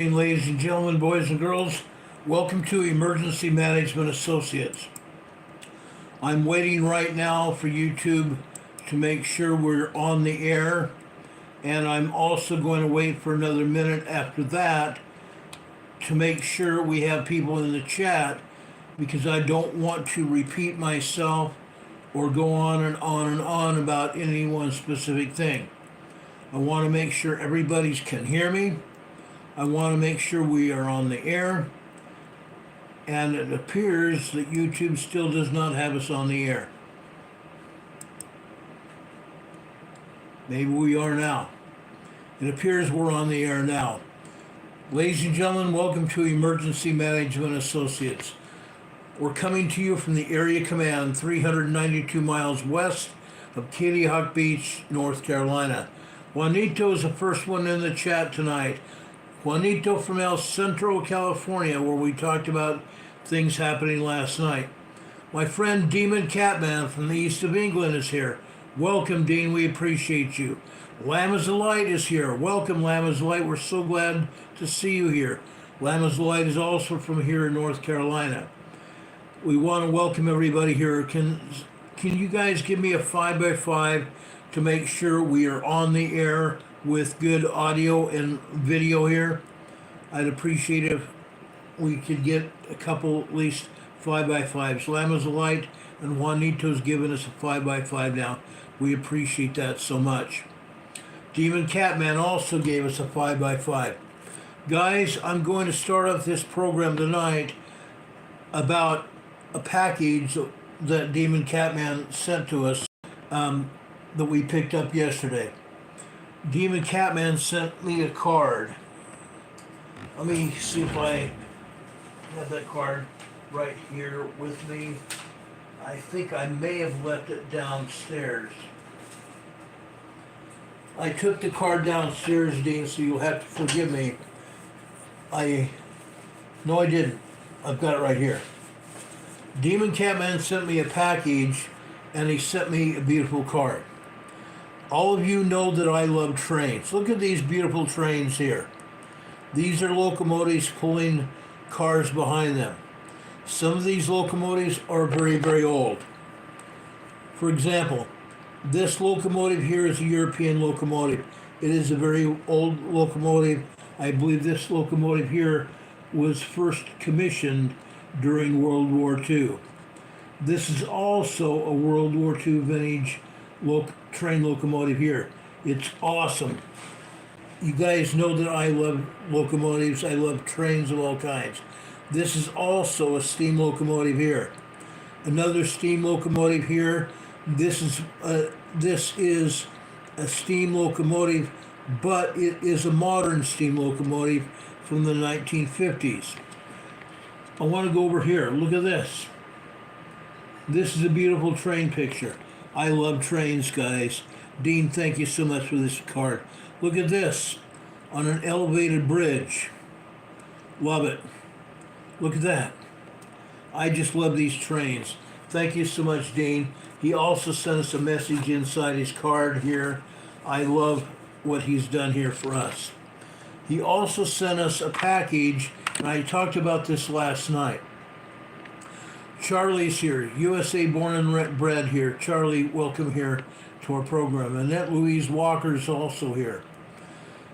Ladies and gentlemen, boys and girls, welcome to Emergency Management Associates. I'm waiting right now for YouTube to make sure we're on the air, and I'm also going to wait for another minute after that to make sure we have people in the chat, because I don't want to repeat myself or go on and on and on about any one specific thing. I want to make sure everybody can hear me. I want to make sure we are on the air, and it appears that YouTube still does not have us on the air. Maybe we are now. It appears we're on the air now. Ladies and gentlemen, welcome to Emergency Management Associates. We're coming to you from the Area Command 392 miles west of Kitty Hawk Beach, North Carolina. Juanito is the first one in the chat tonight. Juanito from El Centro, California, where we talked about things happening last night. My friend Demon Catman from the east of England is here. Welcome, Dean. We appreciate you. Lamb is the Light is here. Welcome, Lamb is the Light. We're so glad to see you here. Lamb is the Light is also from here in North Carolina. We want to welcome everybody here. Can you guys give me a 5x5 to make sure we are on the air with good audio and video here? I'd appreciate if we could get a couple, at least 5x5s. Lamb is the Light and Juanito's giving us a 5x5 now. We appreciate that so much. Demon Catman also gave us a 5x5. Guys, I'm going to start off this program tonight about a package that Demon Catman sent to us that we picked up yesterday. Demon Catman sent me a card. Let me see if I have that card right here with me. I think I may have left it downstairs. I took the card downstairs, Dean, so you'll have to forgive me. No, I didn't. I've got it right here. Demon Catman sent me a package, and he sent me a beautiful card. All of you know that I love trains. Look at these beautiful trains here. These are locomotives pulling cars behind them. Some of these locomotives are very, very old. For example, this locomotive here is a European locomotive. It is a very old locomotive. I believe this locomotive here was first commissioned during World War II. This is also a World War II vintage train locomotive here. It's awesome. You guys know that I love locomotives. I love trains of all kinds. This is also a steam locomotive here. Another steam locomotive here. This is a steam locomotive, but it is a modern steam locomotive from the 1950s. I want to go over here. Look at this. This is a beautiful train picture. I love trains, guys. Dean, thank you so much for this card. Look at this. On an elevated bridge. Love it. Look at that. I just love these trains. Thank you so much, Dean. He also sent us a message inside his card here. I love what he's done here for us. He also sent us a package, and I talked about this last night. Charlie's here, USA born and bred here. Charlie, welcome here to our program. Annette Louise Walker is also here.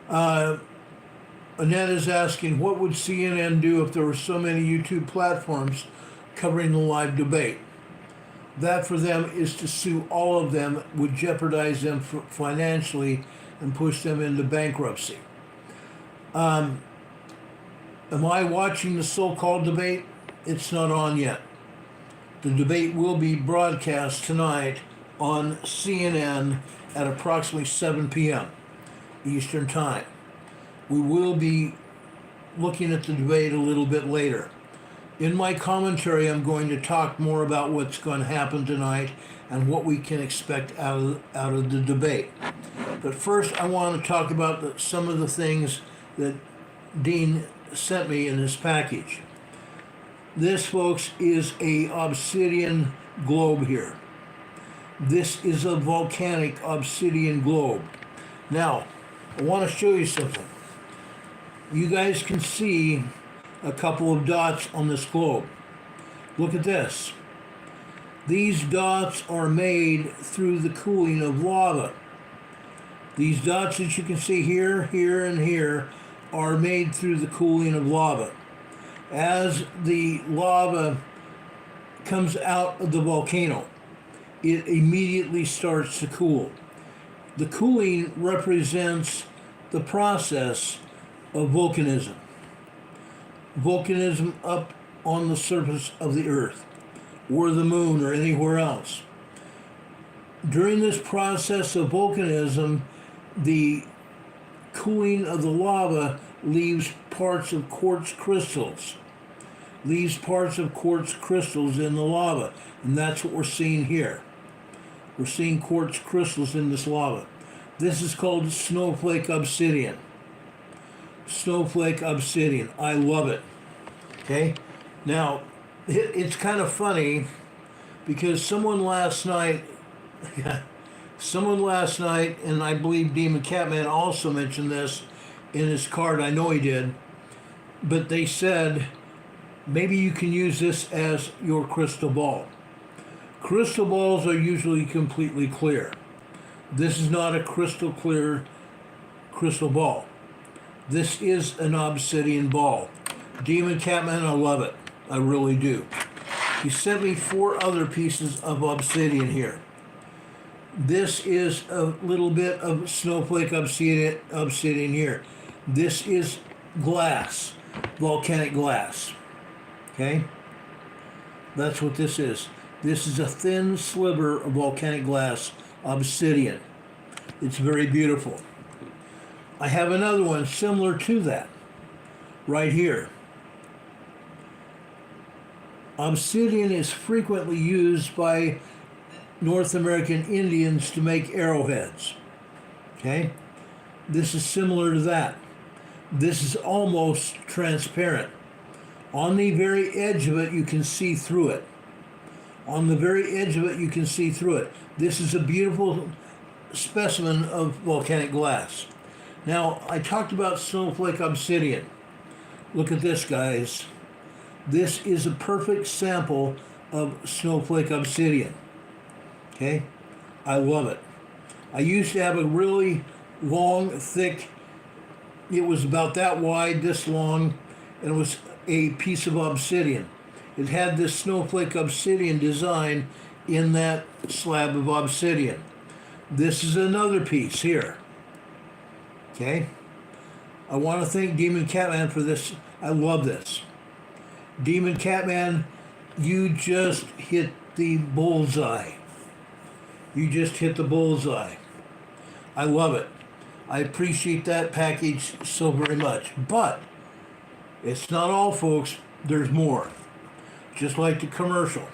Annette is asking, what would CNN do if there were so many YouTube platforms covering the live debate? That for them is to sue all of them, would jeopardize them financially and push them into bankruptcy. Am I watching the so-called debate? It's not on yet. The debate will be broadcast tonight on CNN at approximately 7 p.m. Eastern Time. We will be looking at the debate a little bit later. In my commentary, I'm going to talk more about what's going to happen tonight and what we can expect out of the debate. But first, I want to talk about some of the things that Dean sent me in his package. This, folks, is a obsidian globe here. This is a volcanic obsidian globe. Now, I want to show you something. You guys can see a couple of dots on this globe. Look at this. These dots are made through the cooling of lava. These dots that you can see here, here, and here are made through the cooling of lava. As the lava comes out of the volcano, it immediately starts to cool. The cooling represents the process of volcanism. Volcanism up on the surface of the earth, or the moon, or anywhere else. During this process of volcanism, the cooling of the lava leaves parts of quartz crystals. Leaves parts of quartz crystals in the lava, and that's what we're seeing here. We're seeing quartz crystals in this lava. This is called snowflake obsidian. Snowflake obsidian. I love it. Okay? Now, it's kind of funny because someone last night, and I believe Demon Catman also mentioned this in his card. I know he did. But they said, maybe you can use this as your crystal ball. Crystal balls are usually completely clear. This is not a crystal clear crystal ball. This is an obsidian ball. Demon Catman, I love it. I really do. He sent me 4 other pieces of obsidian here. This is a little bit of snowflake obsidian here. This is glass, volcanic glass. Okay? That's what this is. This is a thin sliver of volcanic glass, obsidian. It's very beautiful. I have another one similar to that, right here. Obsidian is frequently used by North American Indians to make arrowheads. Okay? This is similar to that. This is almost transparent. On the very edge of it, you can see through it. On the very edge of it, you can see through it. This is a beautiful specimen of volcanic glass. Now, I talked about snowflake obsidian. Look at this, guys. This is a perfect sample of snowflake obsidian. Okay? I love it. I used to have a really long, thick, it was about that wide, this long, and it was a piece of obsidian. It had this snowflake obsidian design in that slab of obsidian. This is another piece here. Okay? I want to thank Demon Catman for this. I love this. Demon Catman, you just hit the bullseye. You just hit the bullseye. I love it. I appreciate that package so very much. But it's not all, folks. There's more. Just like the commercial.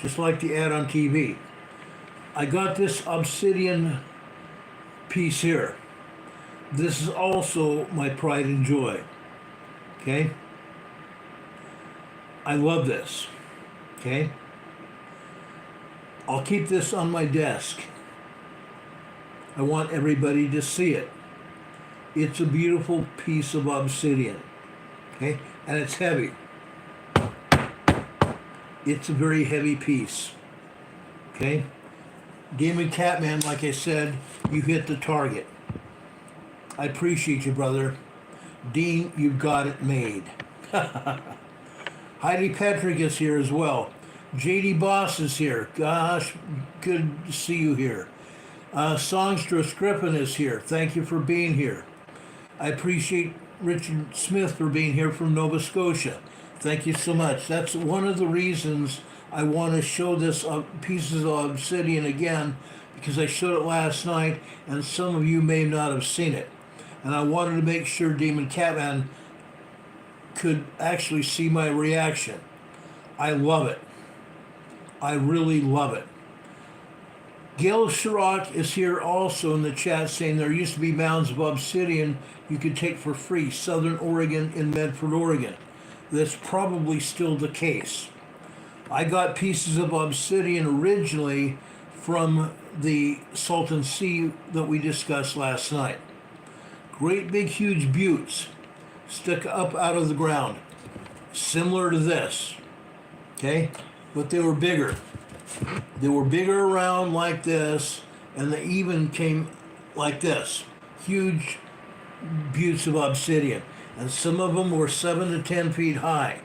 Just like the ad on TV. I got this obsidian piece here. This is also my pride and joy. Okay? I love this. Okay? I'll keep this on my desk. I want everybody to see it. It's a beautiful piece of obsidian. Okay? And it's heavy. It's a very heavy piece. Okay? Demon Catman, like I said, you hit the target. I appreciate you, brother. Dean, you got it made. Heidi Patrick is here as well. JD Boss is here. Gosh, good to see you here. Songstress Griffin is here. Thank you for being here. I appreciate Richard Smith for being here from Nova Scotia. Thank you so much. That's one of the reasons I want to show this pieces of obsidian again, because I showed it last night and some of you may not have seen it. And I wanted to make sure Demon Catman could actually see my reaction. I love it. I really love it. Gail Chirac is here also in the chat saying there used to be mounds of obsidian you could take for free. Southern Oregon in Medford, Oregon. That's probably still the case. I got pieces of obsidian originally from the Salton Sea that we discussed last night. Great big huge buttes. stuck up out of the ground, similar to this, okay? But they were bigger. They were bigger around like this, and they even came like this. Huge buttes of obsidian. And some of them were 7 to 10 feet high.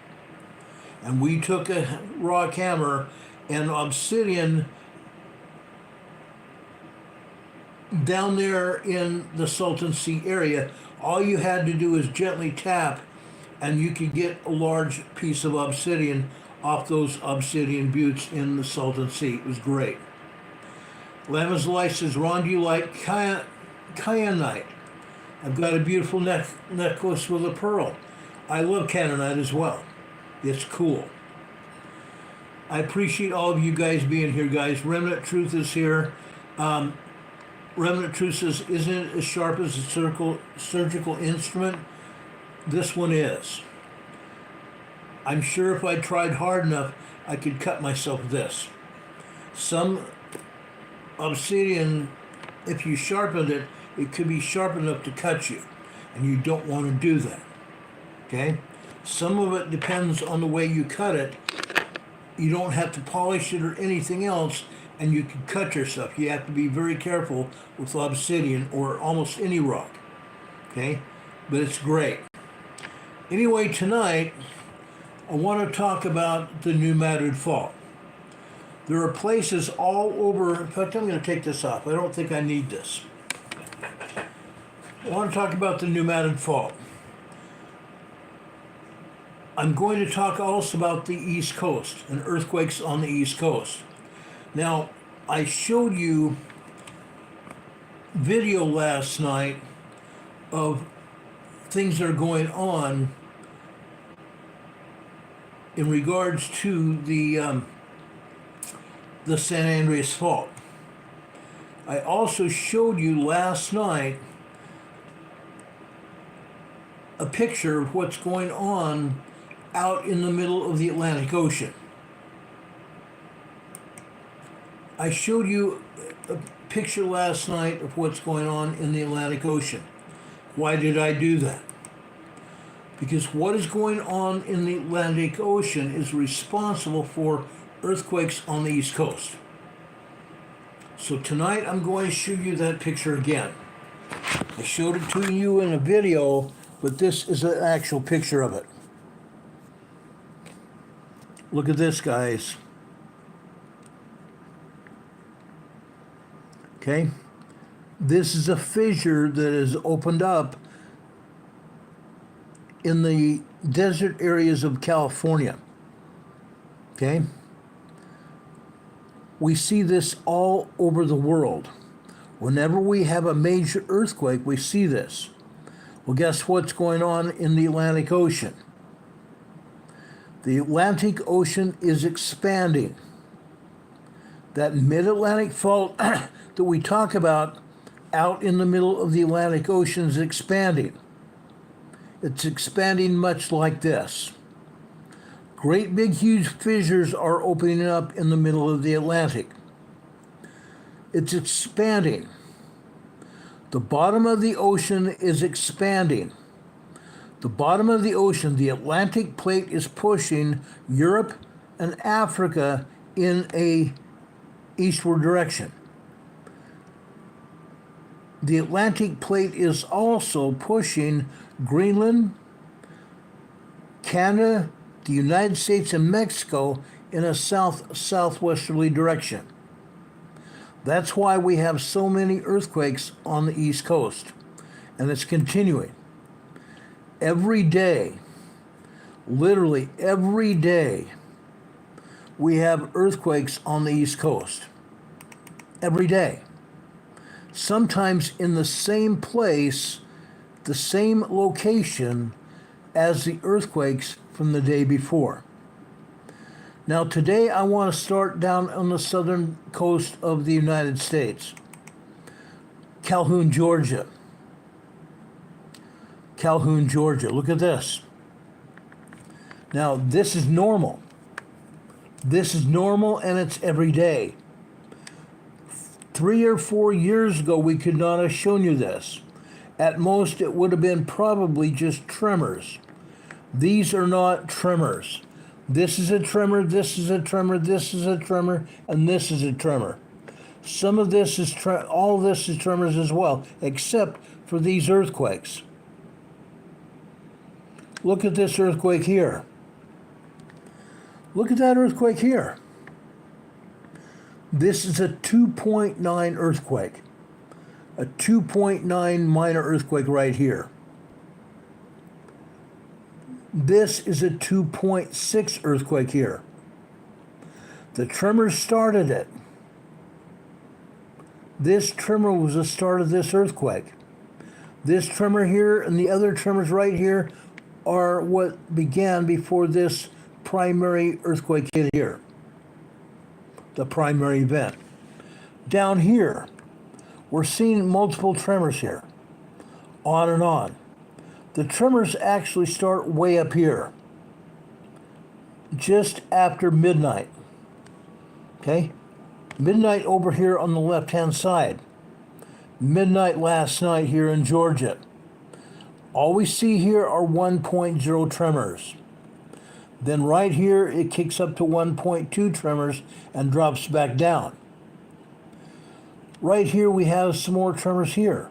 And we took a rock hammer and obsidian down there in the Salton Sea area. All you had to do is gently tap, and you could get a large piece of obsidian off those obsidian buttes in the Salton Sea. It was great. Lama's Life says, Ron, do you like kyanite? I've got a beautiful necklace with a pearl. I love kyanite as well. It's cool. I appreciate all of you guys being here, guys. Remnant Truth is here. Remnant Truth says, isn't it as sharp as a surgical instrument? This one is. I'm sure if I tried hard enough, I could cut myself with this. Some obsidian, if you sharpened it, it could be sharp enough to cut you, and you don't want to do that, okay? Some of it depends on the way you cut it. You don't have to polish it or anything else, and you can cut yourself. You have to be very careful with obsidian or almost any rock, okay? But it's great. Anyway, tonight, I want to talk about the New Madrid Fault. There are places all over. In fact, I'm going to take this off. I don't think I need this. I want to talk about the New Madrid Fault. I'm going to talk also about the East Coast and earthquakes on the East Coast. Now, I showed you video last night of things that are going on in regards to the San Andreas Fault. I also showed you last night a picture of what's going on out in the middle of the Atlantic Ocean. I showed you a picture last night of what's going on in the Atlantic Ocean. Why did I do that? Because what is going on in the Atlantic Ocean is responsible for earthquakes on the East Coast. So tonight I'm going to show you that picture again. I showed it to you in a video, but this is an actual picture of it. Look at this, guys. Okay? This is a fissure that is opened up in the desert areas of California. Okay? We see this all over the world. Whenever we have a major earthquake, we see this. Well, guess what's going on in the Atlantic Ocean? The Atlantic Ocean is expanding. That mid-Atlantic fault that we talk about out in the middle of the Atlantic Ocean is expanding. It's expanding much like this. Great big huge fissures are opening up in the middle of the Atlantic. It's expanding. The bottom of the ocean is expanding. The bottom of the ocean, the Atlantic plate is pushing Europe and Africa in a eastward direction. The Atlantic plate is also pushing Greenland, Canada, the United States, and Mexico in a southwesterly direction. That's why we have so many earthquakes on the East Coast, and it's continuing. Every day, literally every day, we have earthquakes on the East Coast. Every day. Sometimes in the same place, the same location as the earthquakes from the day before. Now today I want to start down on the southern coast of the United States. Calhoun, Georgia. Calhoun, Georgia. Look at this. Now this is normal. This is normal and it's every day. 3 or 4 years ago we could not have shown you this. At most, it would have been probably just tremors. These are not tremors. This is a tremor, this is a tremor, this is a tremor, and this is a tremor. Some of this is, all of this is tremors as well, except for these earthquakes. Look at this earthquake here. Look at that earthquake here. This is a 2.9 earthquake. A 2.9 minor earthquake right here. This is a 2.6 earthquake here. The tremors started it. This tremor was the start of this earthquake. This tremor here and the other tremors right here are what began before this primary earthquake hit here. The primary event. Down here, we're seeing multiple tremors here, on and on. The tremors actually start way up here, just after midnight. Okay? Midnight over here on the left-hand side. Midnight last night here in Georgia. All we see here are 1.0 tremors. Then right here, it kicks up to 1.2 tremors and drops back down. Right here, we have some more tremors here.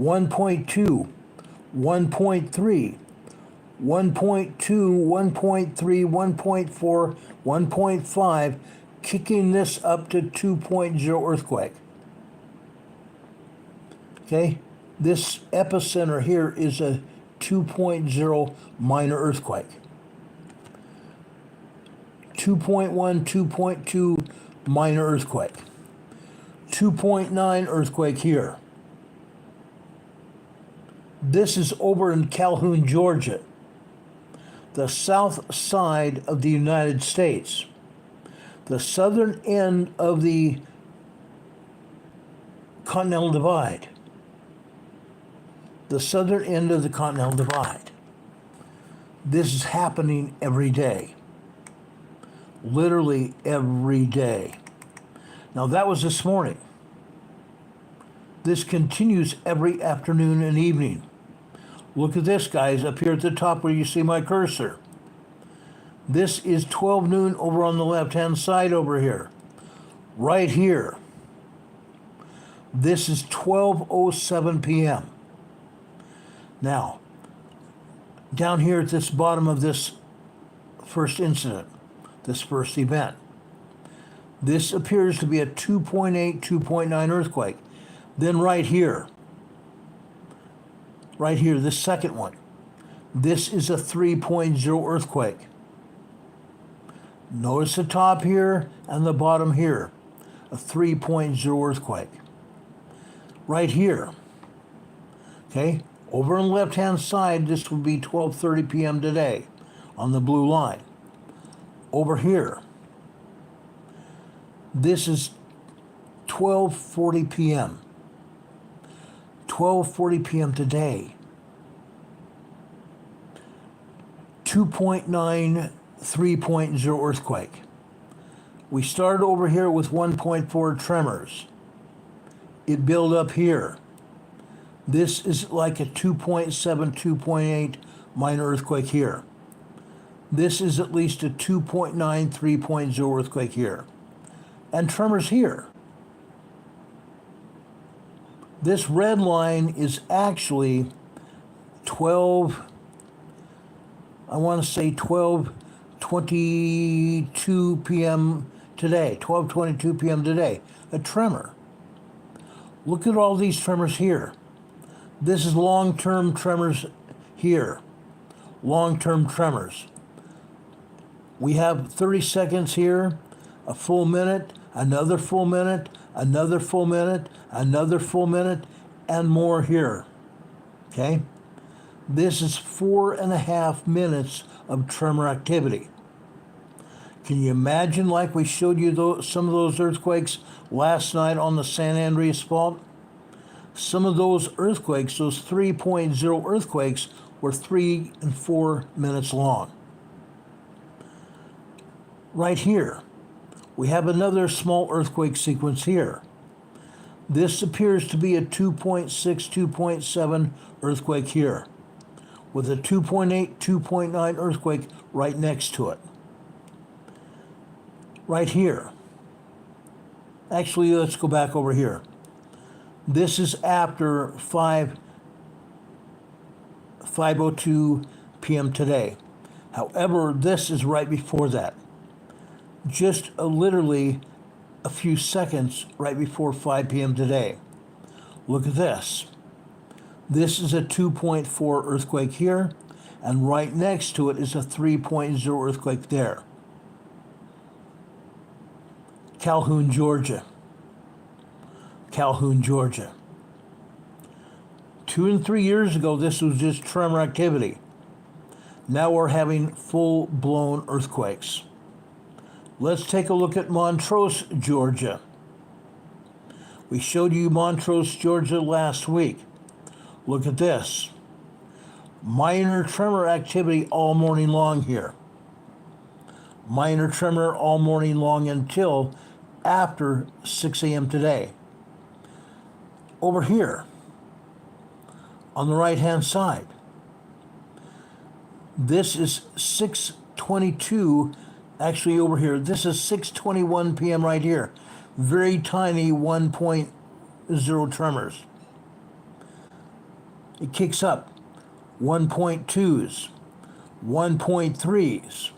1.2, 1.3, 1.2, 1.3, 1.4, 1.5, kicking this up to 2.0 earthquake. Okay, this epicenter here is a 2.0 minor earthquake. 2.1, 2.2 minor earthquake. 2.9 earthquake here. This is over in Calhoun, Georgia, the south side of the United States, the southern end of the Continental Divide. The southern end of the Continental Divide. This is happening every day. Literally every day. Now that was this morning. This continues every afternoon and evening. Look at this, guys, up here at the top where you see my cursor. This is 12 noon over on the left-hand side over here. Right here. This is 12:07 p.m. Now, down here at this bottom of this first incident, this first event, this appears to be a 2.8, 2.9 earthquake. Then right here, this second one, this is a 3.0 earthquake. Notice the top here and the bottom here, a 3.0 earthquake. Right here, okay, over on the left-hand side, this would be 12:30 p.m. today on the blue line. Over here, this is 12:40 p.m. 12:40 p.m. today. 2.9, 3.0 earthquake. We started over here with 1.4 tremors. It built up here. This is like a 2.7, 2.8 minor earthquake here. This is at least a 2.9, 3.0 earthquake here. And tremors here. This red line is actually 12:22 p.m. today, 12:22 p.m. today, a tremor. Look at all these tremors here. This is long-term tremors here, long-term tremors. We have 30 seconds here, a full minute, another full minute, another full minute, another full minute, and more here, okay? This is 4.5 minutes of tremor activity. Can you imagine, like we showed you some of those earthquakes last night on the San Andreas Fault? Some of those earthquakes, those 3.0 earthquakes, were 3 and 4 minutes long. Right here, we have another small earthquake sequence here. This appears to be a 2.6, 2.7 earthquake here, with a 2.8, 2.9 earthquake right next to it. Right here. Actually, let's go back over here. This is after 5:02 p.m. today. However, this is right before that. Just literally a few seconds right before 5 p.m. today. Look at this. This is a 2.4 earthquake here, and right next to it is a 3.0 earthquake there. Calhoun, Georgia. Calhoun, Georgia. 2 and 3 years ago, this was just tremor activity. Now we're having full-blown earthquakes. Let's take a look at Montrose, Georgia. We showed you Montrose, Georgia last week. Look at this. Minor tremor activity all morning long here. Minor tremor all morning long until after 6 a.m. today. Over here, on the right-hand side, this is 6:22, actually over here, this is 6:21 p.m. right here. Very tiny 1.0 tremors. It kicks up 1.2s, 1.3s.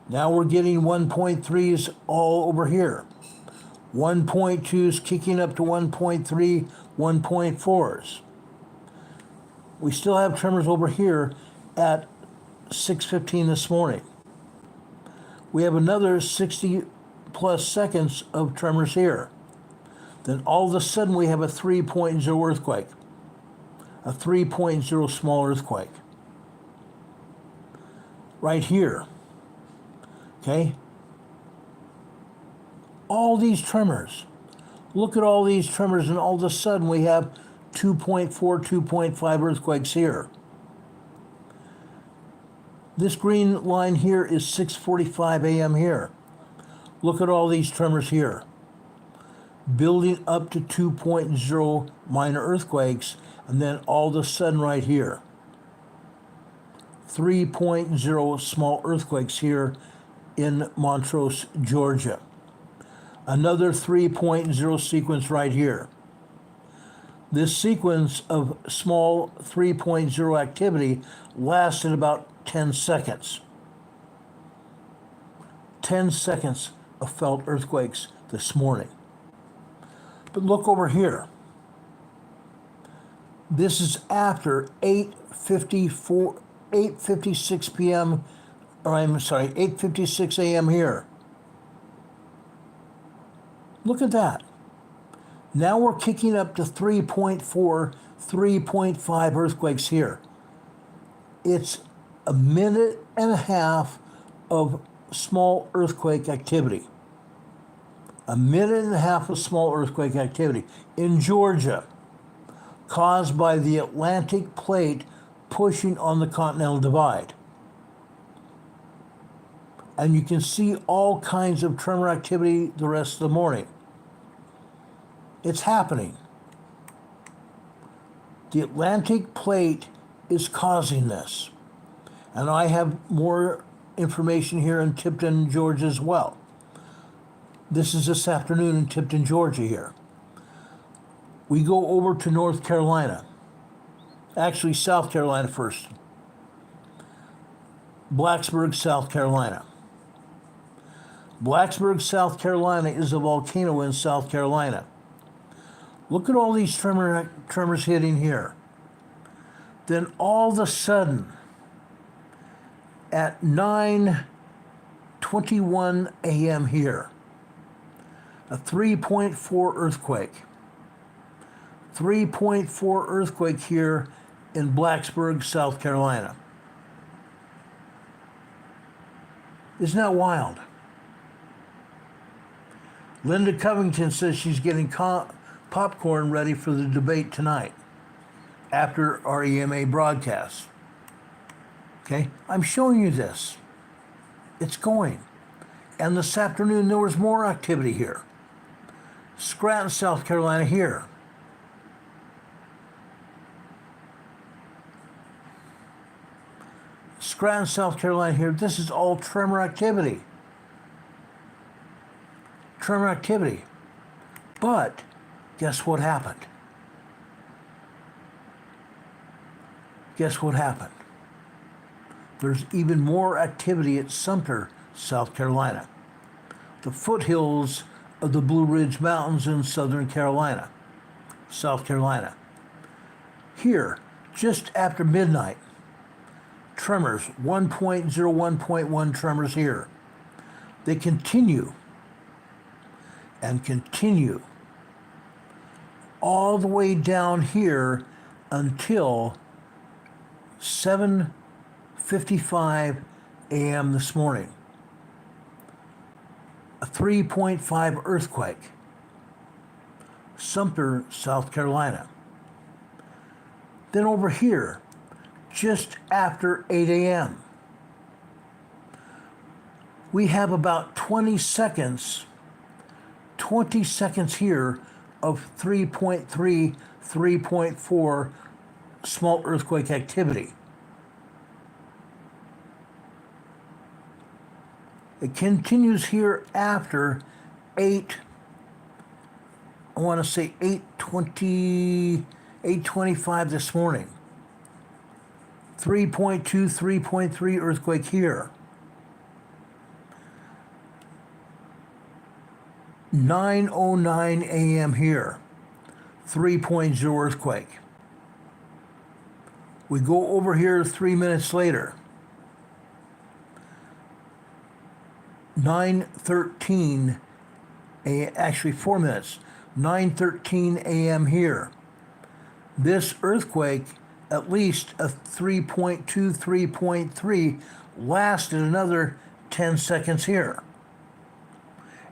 Now we're getting 1.3s all over here. 1.2s kicking up to 1.3, 1.4s. We still have tremors over here at 6:15 this morning. We have another 60 plus seconds of tremors here. Then all of a sudden we have a 3.0 earthquake. A 3.0 small earthquake. Right here. Okay? All these tremors. Look at all these tremors, and all of a sudden we have 2.4, 2.5 earthquakes here. This green line here is 6:45 a.m. here. Look at all these tremors here. Building up to 2.0 minor earthquakes, and then all of a sudden right here. 3.0 small earthquakes here in Montrose, Georgia. Another 3.0 sequence right here. This sequence of small 3.0 activity lasted about 10 seconds. 10 seconds of felt earthquakes this morning. But look over here. This is after 8:56 p.m., or I'm sorry, 8:56 a.m. here. Look at that. Now we're kicking up to 3.4, 3.5 earthquakes here. It's a minute and a half of small earthquake activity. A minute and a half of small earthquake activity in Georgia, caused by the Atlantic plate pushing on the Continental Divide. And you can see all kinds of tremor activity the rest of the morning. It's happening. The Atlantic plate is causing this. And I have more information here in Tipton, Georgia as well. This is this afternoon in Tipton, Georgia here. We go over to North Carolina. Actually, South Carolina first. Blacksburg, South Carolina. Blacksburg, South Carolina is a volcano in South Carolina. Look at all these tremors hitting here. Then all of a sudden, at 9:21 a.m. here, a 3.4 earthquake. 3.4 earthquake here in Blacksburg, South Carolina. Isn't that wild? Linda Covington says she's getting popcorn ready for the debate tonight after our EMA broadcast. Okay, I'm showing you this. It's going. And this afternoon there was more activity here. Scranton, South Carolina here. Scranton, South Carolina here. This is all tremor activity. Tremor activity. But guess what happened? Guess what happened? There's even more activity at Sumter, South Carolina, the foothills of the Blue Ridge Mountains in Southern Carolina, South Carolina. Here, just after midnight, tremors, 1.0, 1.1 tremors here. They continue and continue all the way down here until 7:55 a.m. this morning. A 3.5 earthquake, Sumter, South Carolina. Then over here, just after 8 a.m., we have about 20 seconds here of 3.3, 3.4 small earthquake activity. It continues here after 8:25 this morning. 3.2, 3.3 earthquake here. 9:09 a.m. here. 3.0 earthquake. We go over here 3 minutes later. 9:13, actually 4 minutes, 9:13 a.m. here. This earthquake, at least a 3.2, 3.3, lasted another 10 seconds here.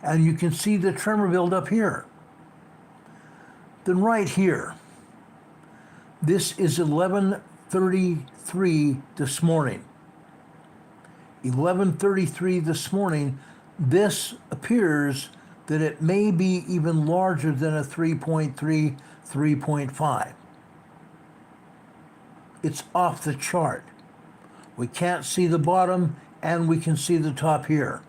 And you can see the tremor build up here. Then right here, this is 11:33 this morning. 11:33 this morning, this appears that it may be even larger than a 3.3, 3.5. It's off the chart. We can't see the bottom and we can see the top here.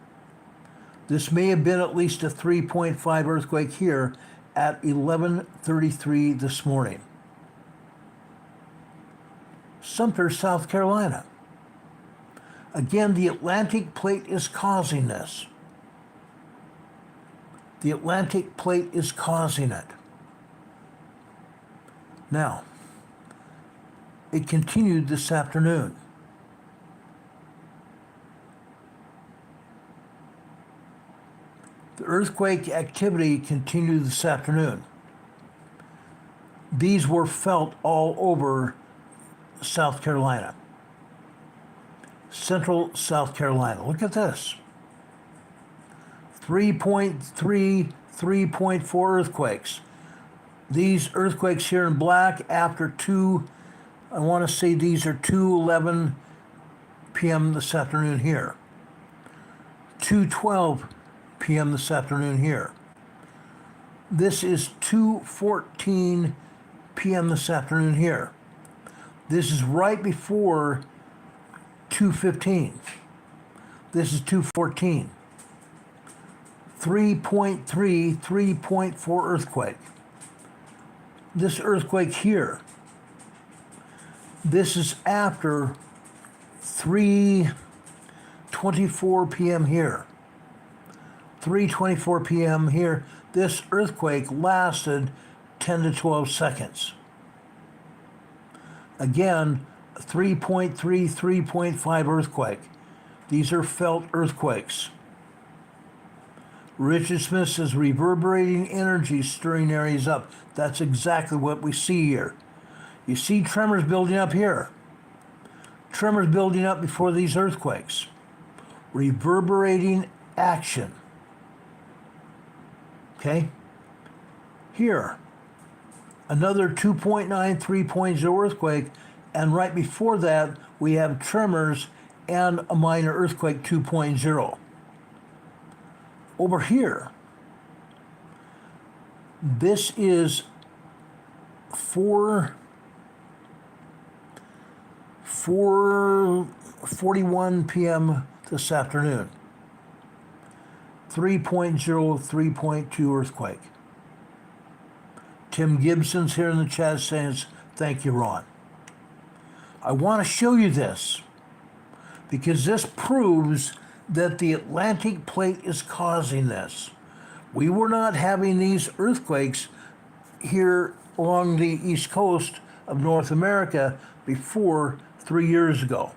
This may have been at least a 3.5 earthquake here at 11:33 this morning. Sumter, South Carolina. Again, the Atlantic plate is causing this. The Atlantic plate is causing it. Now, it continued this afternoon. The earthquake activity continued this afternoon. These were felt all over South Carolina. Central South Carolina. Look at this. 3.3, 3.4 earthquakes. These earthquakes here in black after 2, I want to say these are 2:11 p.m. this afternoon here. 2:12 p.m. this afternoon here. This is 2:14 p.m. this afternoon here. This is right before 2:15. This is 2:14. 3.3, 3.4 earthquake. This earthquake here. This is after 3:24 p.m. here. 3:24 p.m. here. This earthquake lasted 10 to 12 seconds. Again, 3.3, 3.5 earthquake. These are felt earthquakes. Richard Smith says reverberating energy stirring areas up. That's exactly what we see here. You see tremors building up here. Tremors building up before these earthquakes. Reverberating action. Okay? Here, another 2.9, 3.0 earthquake, and right before that, we have tremors and a minor earthquake 2.0. Over here, This is 4:41 p.m. this afternoon. 3.0, 3.2 earthquake. Tim Gibson's here in the chat saying, thank you, Ron. I want to show you this because this proves that the Atlantic plate is causing this. We were not having these earthquakes here along the east coast of North America before 3 years ago.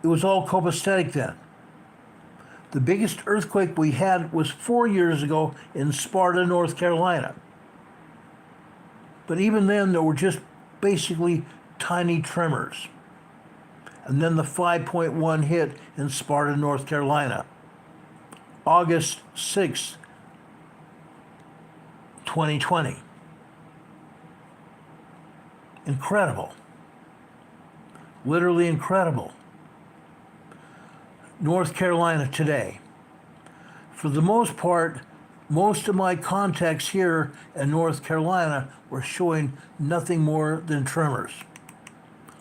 It was all copacetic then. The biggest earthquake we had was 4 years ago in Sparta, North Carolina. But even then, there were just basically tiny tremors. And then the 5.1 hit in Sparta, North Carolina. August 6, 2020. Incredible. Literally incredible. North Carolina today. For the most part, most of my contacts here in North Carolina were showing nothing more than tremors,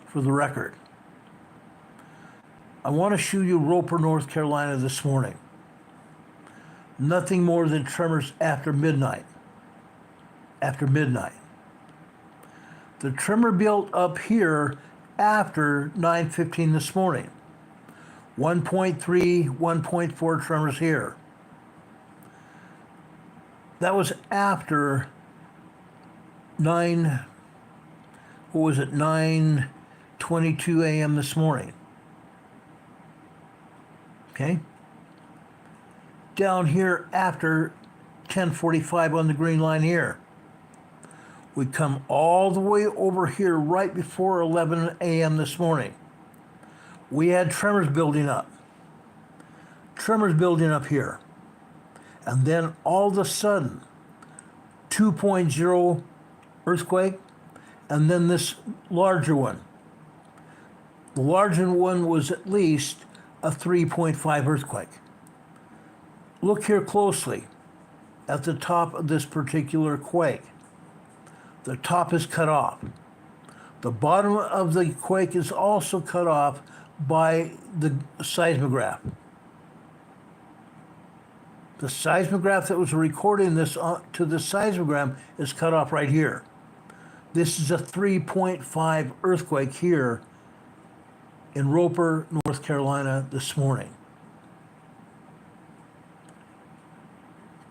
for the record. I want to show you Roper, North Carolina this morning. Nothing more than tremors after midnight. After midnight. The tremor built up here after 9:15 this morning. 1.3, 1.4 tremors here. That was after 9:22 a.m. this morning. Okay? Down here after 10:45 on the green line here. We come all the way over here right before 11 a.m. this morning. We had tremors building up. Tremors building up here. And then all of a sudden, 2.0 earthquake, and then this larger one. The larger one was at least a 3.5 earthquake. Look here closely at the top of this particular quake. The top is cut off. The bottom of the quake is also cut off by the seismograph. The seismograph that was recording this to the seismogram is cut off right here. This is a 3.5 earthquake here in Roper, North Carolina this morning.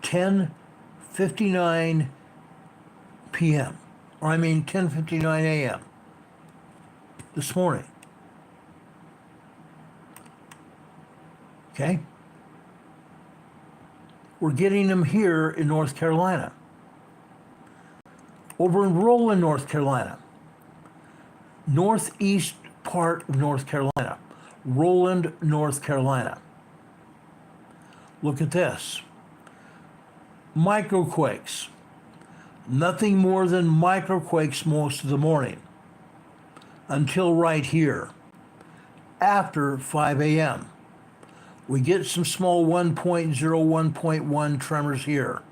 10:59 p.m. Or 10:59 a.m. this morning. Okay? We're getting them here in North Carolina. Over in Roland, North Carolina. Northeast part of North Carolina. Roland, North Carolina. Look at this. Microquakes. Nothing more than microquakes most of the morning. Until right here. After 5 a.m. We get some small 1.0, 1.1 tremors here.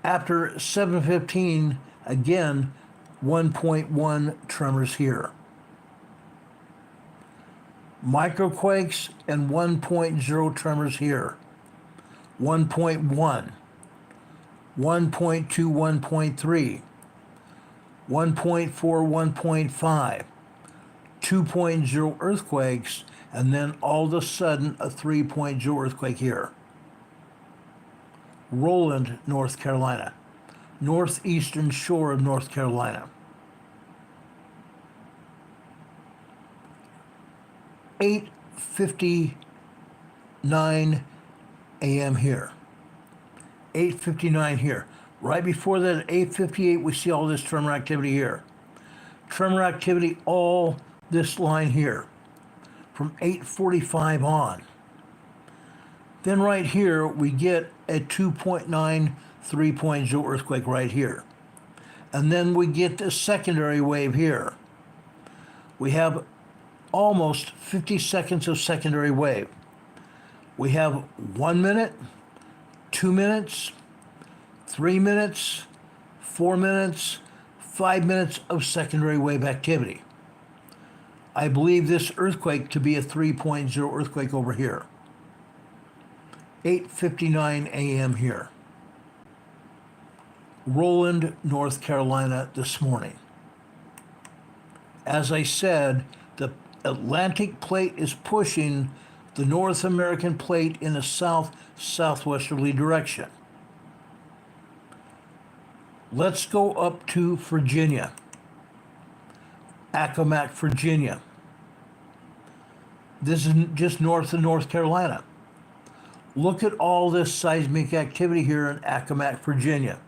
After 7:15, again, 1.1 tremors here. Microquakes and 1.0 tremors here. 1.1, 1.2, 1.3, 1.4, 1.5, 2.0 earthquakes, and then all of a sudden a 3.0 earthquake here. Roland, North Carolina. Northeastern shore of North Carolina. 8:59 a.m. here. 8:59 here. Right before that, at 8:58, we see all this tremor activity here. Tremor activity all this line here. From 8:45 on. Then right here, we get a 2.9, 3.0 earthquake right here. And then we get the secondary wave here. We have almost 50 seconds of secondary wave. We have 1 minute, 2 minutes, 3 minutes, 4 minutes, 5 minutes of secondary wave activity. I believe this earthquake to be a 3.0 earthquake over here. 8:59 a.m. here. Roland, North Carolina this morning. As I said, the Atlantic plate is pushing the North American plate in a south-southwesterly direction. Let's go up to Virginia. Accomack, Virginia. This is just north of North Carolina. Look at all this seismic activity here in Accomack, Virginia.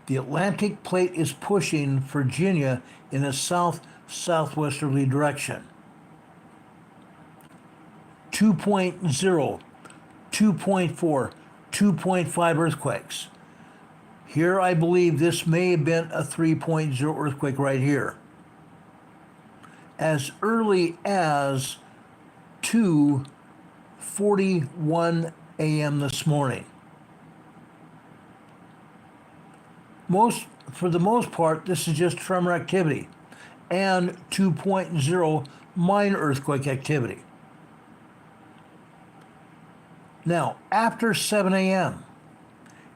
The Atlantic plate is pushing Virginia in a south-southwesterly direction. 2.0, 2.4, 2.5 earthquakes. Here I believe this may have been a 3.0 earthquake right here. As early as 2:41 a.m. this morning. For the most part, this is just tremor activity and 2.0 minor earthquake activity. Now, after 7 a.m.,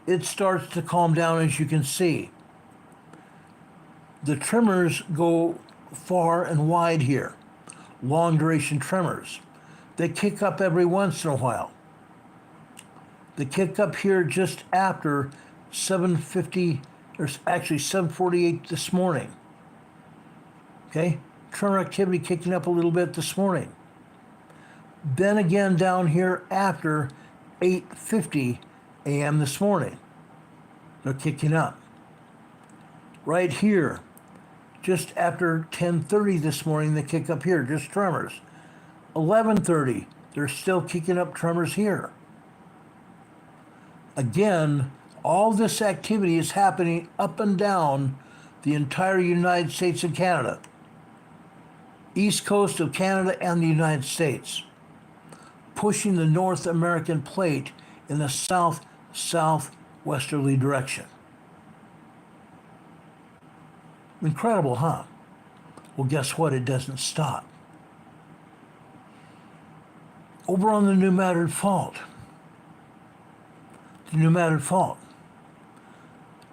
it starts to calm down, as you can see. The tremors go far and wide here, long duration tremors. They kick up every once in a while. They kick up here just after 7:50, or actually 7:48 this morning. Okay, tremor activity kicking up a little bit this morning. Then again down here after 8:50 a.m. this morning. They're kicking up. Right here, just after 10:30 this morning, they kick up here, just tremors. 11:30, they're still kicking up tremors here. Again, all this activity is happening up and down the entire United States and Canada. East coast of Canada and the United States, pushing the North American plate in the south-southwesterly direction. Incredible, huh? Well, guess what? It doesn't stop. Over on the New Madrid Fault. The New Madrid Fault.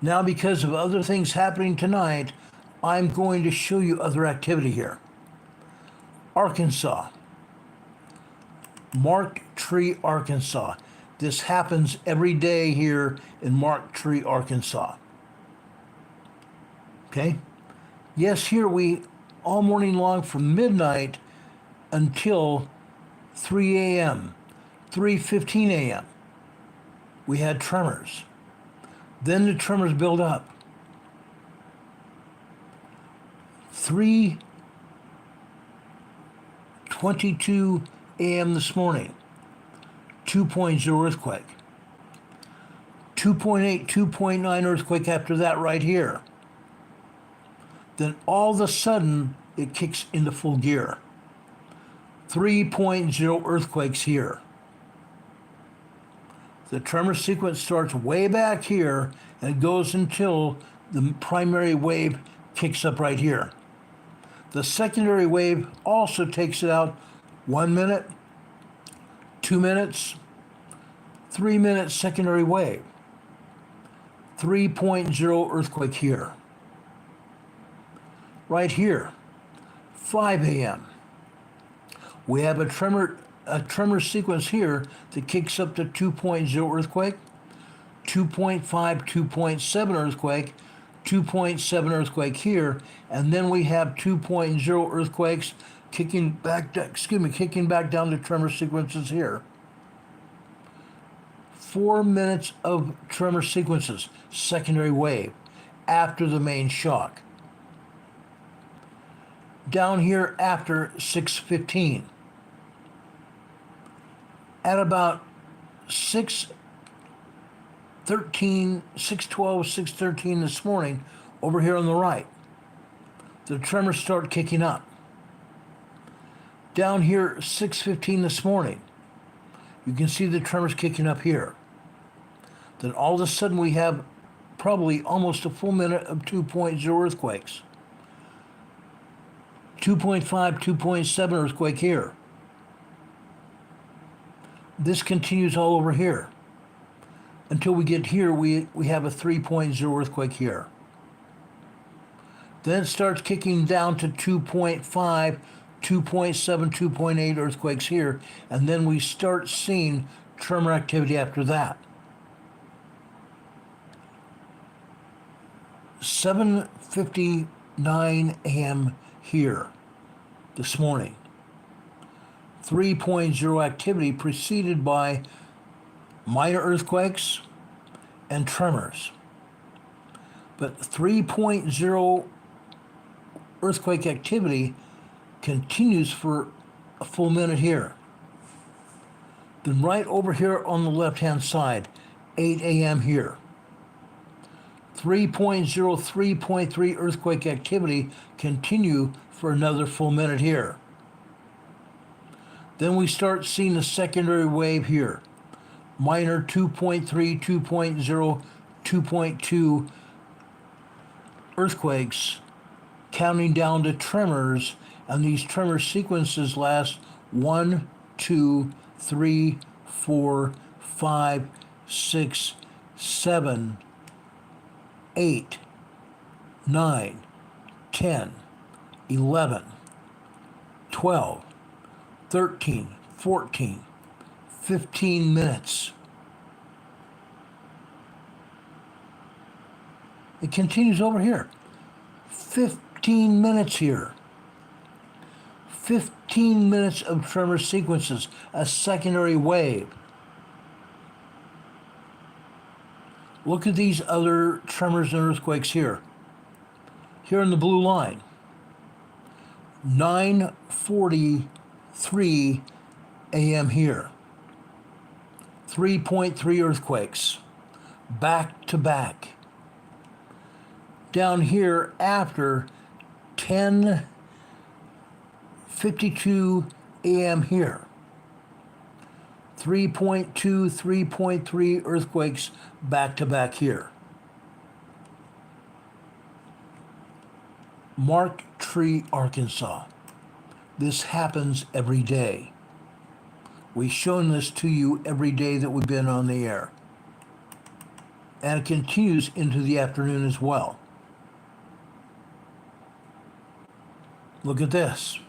Now, because of other things happening tonight, I'm going to show you other activity here. Arkansas. Marked Tree, Arkansas. This happens every day here in Marked Tree, Arkansas. Okay? Yes, here all morning long from midnight until 3 a.m., 3:15 a.m., we had tremors. Then the tremors build up. 3:22 a.m. this morning, 2.0 earthquake. 2.8, 2.9 earthquake after that right here. Then all of a sudden, it kicks into full gear. 3.0 earthquakes here. The tremor sequence starts way back here and goes until the primary wave kicks up right here. The secondary wave also takes it out 1 minute, 2 minutes, 3 minutes secondary wave. 3.0 earthquake here. Right here, 5 a.m. We have a tremor sequence here that kicks up to 2.0 earthquake, 2.5, 2.7 earthquake, 2.7 earthquake here, and then we have 2.0 earthquakes kicking back down to tremor sequences here. 4 minutes of tremor sequences, secondary wave, after the main shock. Down here after 6:15. At about 6:13, 6:12, 6:13 this morning, over here on the right, the tremors start kicking up. Down here, 6:15 this morning, You can see the tremors kicking up here. Then all of a sudden we have probably almost a full minute of 2.0 earthquakes. 2.5, 2.7 earthquake here. This continues all over here. Until we get here, we have a 3.0 earthquake here. Then it starts kicking down to 2.5, 2.7, 2.8 earthquakes here, and then we start seeing tremor activity after that. 7:59 a.m. here this morning. 3.0 activity preceded by minor earthquakes and tremors. But 3.0 earthquake activity continues for a full minute here. Then right over here on the left-hand side, 8 a.m. here. 3.0, 3.3 earthquake activity continue for another full minute here. Then we start seeing a secondary wave here. Minor 2.3, 2.0, 2.2 earthquakes counting down to tremors, and these tremor sequences last 1, 2, 3, 4, 5, 6, 7, 8, 9, 10, 11, 12, 13, 14, 15 minutes. It continues over here. 15 minutes here. 15 minutes of tremor sequences, a secondary wave. Look at these other tremors and earthquakes here. Here in the blue line. 9:43 a.m. here. 3.3 earthquakes, back to back. Down here after 10:52 a.m. here. 3.2, 3.3 earthquakes back to back here. Marktree, Arkansas. This happens every day. We've shown this to you every day that we've been on the air. And it continues into the afternoon as well. Look at this.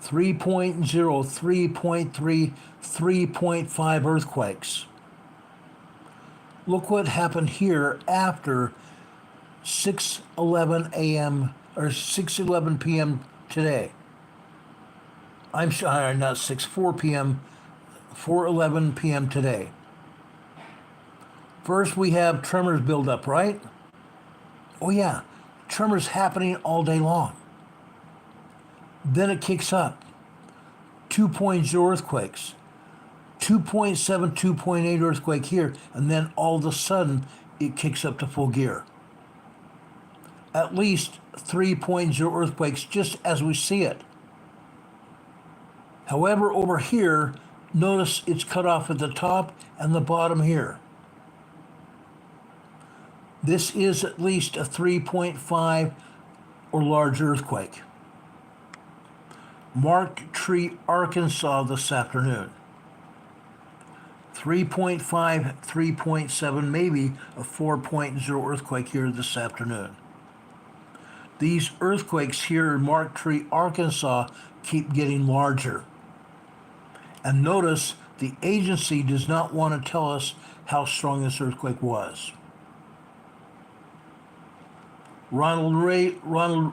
3.0, 3.3, 3.5 earthquakes. Look what happened here after 6:11 a.m. or 6:11 p.m. today. I'm sorry, not 4 p.m., 4:11 p.m. today. First, we have tremors build up, right? Oh yeah, tremors happening all day long. Then it kicks up. 2.0 earthquakes. 2.7, 2.8 earthquake here, and then all of a sudden, it kicks up to full gear. At least 3.0 earthquakes just as we see it. However, over here, notice it's cut off at the top and the bottom here. This is at least a 3.5 or larger earthquake. Marktree, Arkansas this afternoon. 3.5, 3.7, maybe a 4.0 earthquake here this afternoon. These earthquakes here in Marktree, Arkansas keep getting larger. And notice the agency does not want to tell us how strong this earthquake was. Roger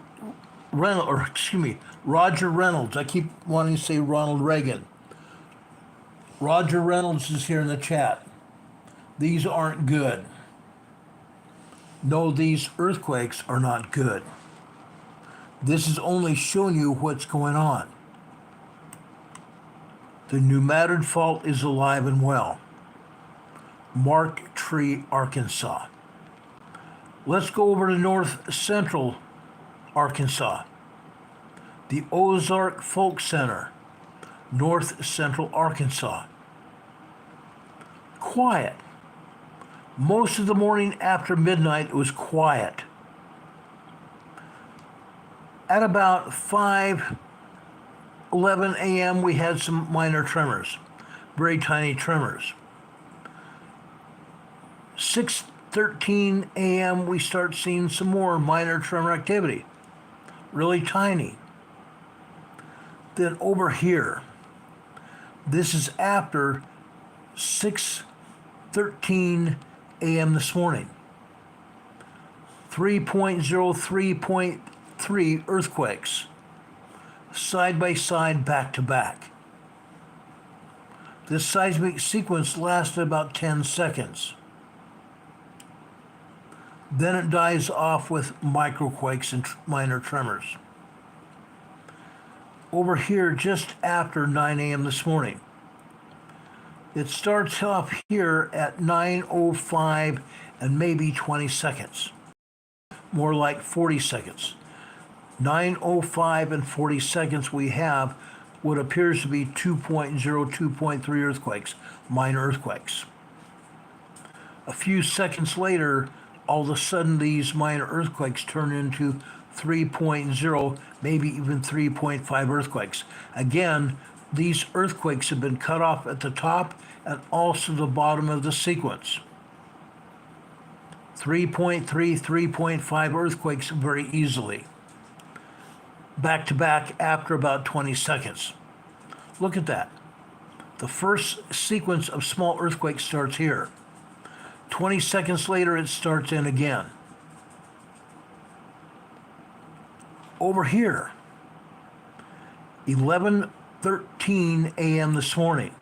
Reynolds. I keep wanting to say Ronald Reagan. Roger Reynolds is here in the chat. These aren't good. No, these earthquakes are not good. This is only showing you what's going on. The New Madrid fault is alive and well. Marktree, Arkansas. Let's go over to north central Arkansas. The Ozark Folk Center. north central Arkansas. Quiet. Most of the morning after midnight, it was quiet. At about 5:11 a.m., we had some minor tremors, very tiny tremors. 6:13 a.m., we start seeing some more minor tremor activity, really tiny. Then over here, this is after 6:13 a.m. this morning. 3.0, 3.3 earthquakes, side by side, back to back. This seismic sequence lasted about 10 seconds. Then it dies off with microquakes and minor tremors. Over here, just after 9 a.m. this morning, it starts off here at 9:05 and maybe 20 seconds. More like 40 seconds. 9:05 and 40 seconds, we have what appears to be 2.0, 2.3 earthquakes, minor earthquakes. A few seconds later, all of a sudden these minor earthquakes turn into 3.0, maybe even 3.5 earthquakes. Again, these earthquakes have been cut off at the top and also the bottom of the sequence. 3.3, 3.5 earthquakes very easily. Back to back after about 20 seconds. Look at that. The first sequence of small earthquakes starts here. 20 seconds later, it starts in again. Over here, 11:13 a.m. this morning,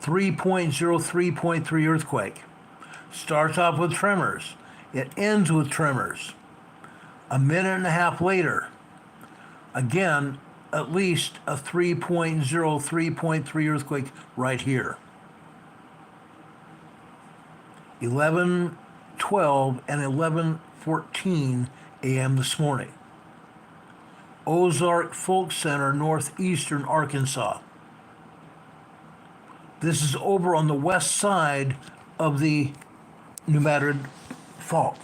3.0, 3.3 earthquake. Starts off with tremors. It ends with tremors. A minute and a half later, again, at least a 3.0, 3.3 earthquake right here. 11:12 and 11:14 a.m. this morning. Ozark Folk Center, northeastern Arkansas. This is over on the west side of the New Madrid Fault.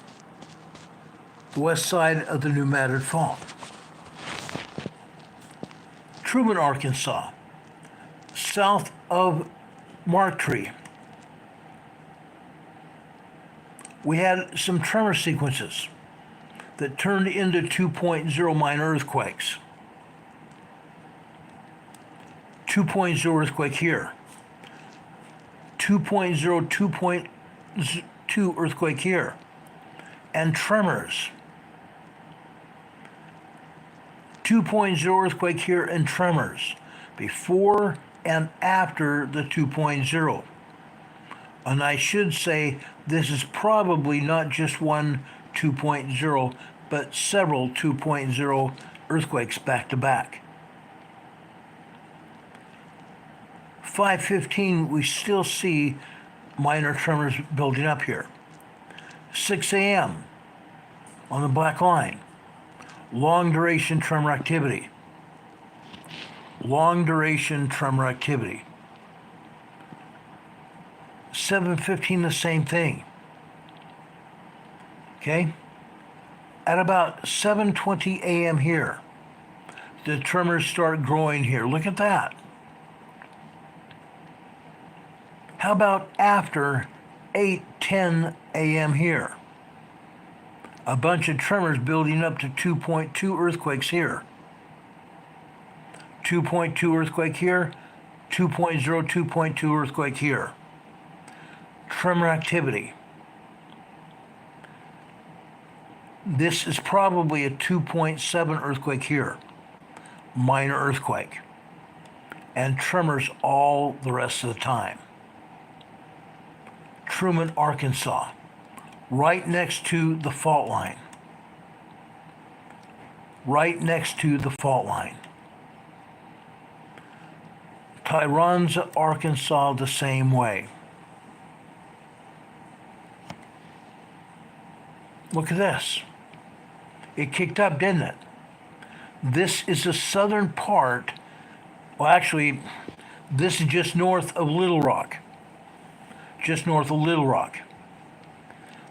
The west side of the New Madrid Fault. Truman, Arkansas, south of Marktree. We had some tremor sequences that turned into 2.0 minor earthquakes. 2.0 earthquake here. 2.0, 2.2 earthquake here. And tremors. 2.0 earthquake here and tremors. Before and after the 2.0. And I should say this is probably not just one 2.0, but several 2.0 earthquakes back to back. 5:15, we still see minor tremors building up here. 6 a.m. on the black line, long duration tremor activity. Long duration tremor activity. 7:15, the same thing. Okay? At about 7:20 a.m. here, the tremors start growing here. Look at that. How about after 8:10 a.m. here? A bunch of tremors building up to 2.2 earthquakes here. 2.2 earthquake here, 2.0, 2.2 earthquake here. Tremor activity. This is probably a 2.7 earthquake here. Minor earthquake. And tremors all the rest of the time. Truman, Arkansas, right next to the fault line. Right next to the fault line. Tyronza, Arkansas, the same way. Look at this. It kicked up, didn't it? This is the southern part Well, actually, this is just north of Little Rock. Just north of Little Rock.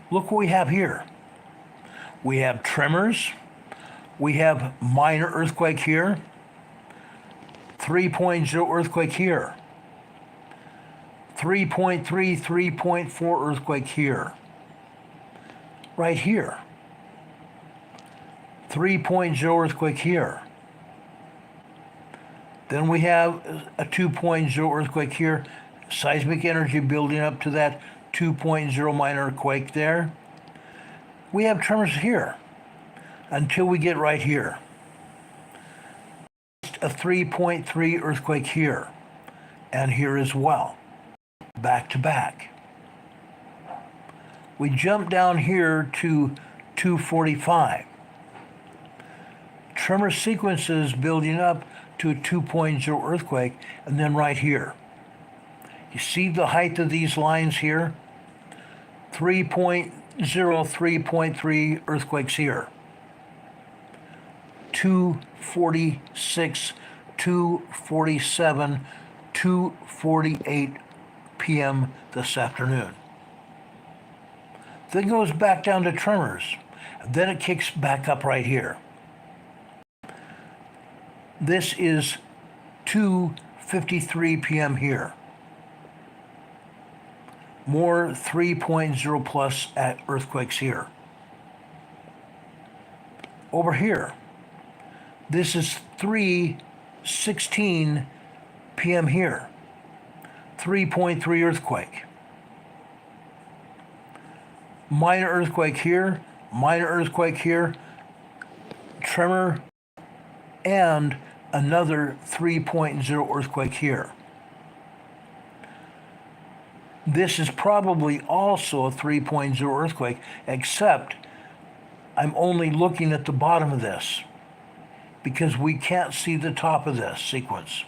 Look what we have here. We have tremors. We have minor earthquake here. 3.0 earthquake here. 3.3, 3.4 earthquake here. Right here. 3.0 earthquake here. Then we have a 2.0 earthquake here. Seismic energy building up to that 2.0 minor earthquake there. We have tremors here until we get right here. A 3.3 earthquake here and here as well, back to back. We jump down here to 245. Tremor sequences building up to a 2.0 earthquake, and then right here. You see the height of these lines here? 3.0, 3.3 earthquakes here. 2:46, 2:47, 2:48 p.m. this afternoon. Then goes back down to tremors. Then it kicks back up right here. This is 2:53 p.m. here. More 3.0 plus at earthquakes here. Over here, this is 3:16 p.m. here. 3.3 earthquake. Minor earthquake here, minor earthquake here, tremor, and another 3.0 earthquake here. This is probably also a 3.0 earthquake, except I'm only looking at the bottom of this because we can't see the top of this sequence.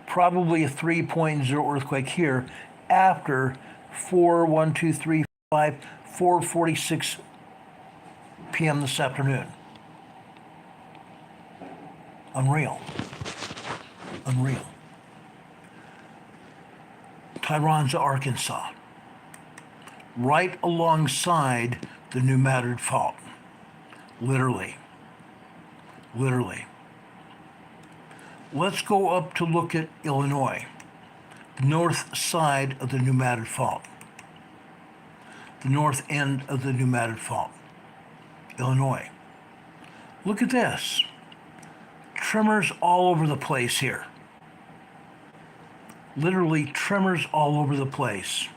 Probably a 3.0 earthquake here after 4:46 p.m. this afternoon. Unreal. Unreal. Tyronza, Arkansas. Right alongside the New Madrid Fault. Literally. Literally. Let's go up to look at Illinois. The north side of the New Madrid Fault. The north end of the New Madrid Fault. Illinois. Look at this. Tremors all over the place here. Literally tremors all over the place.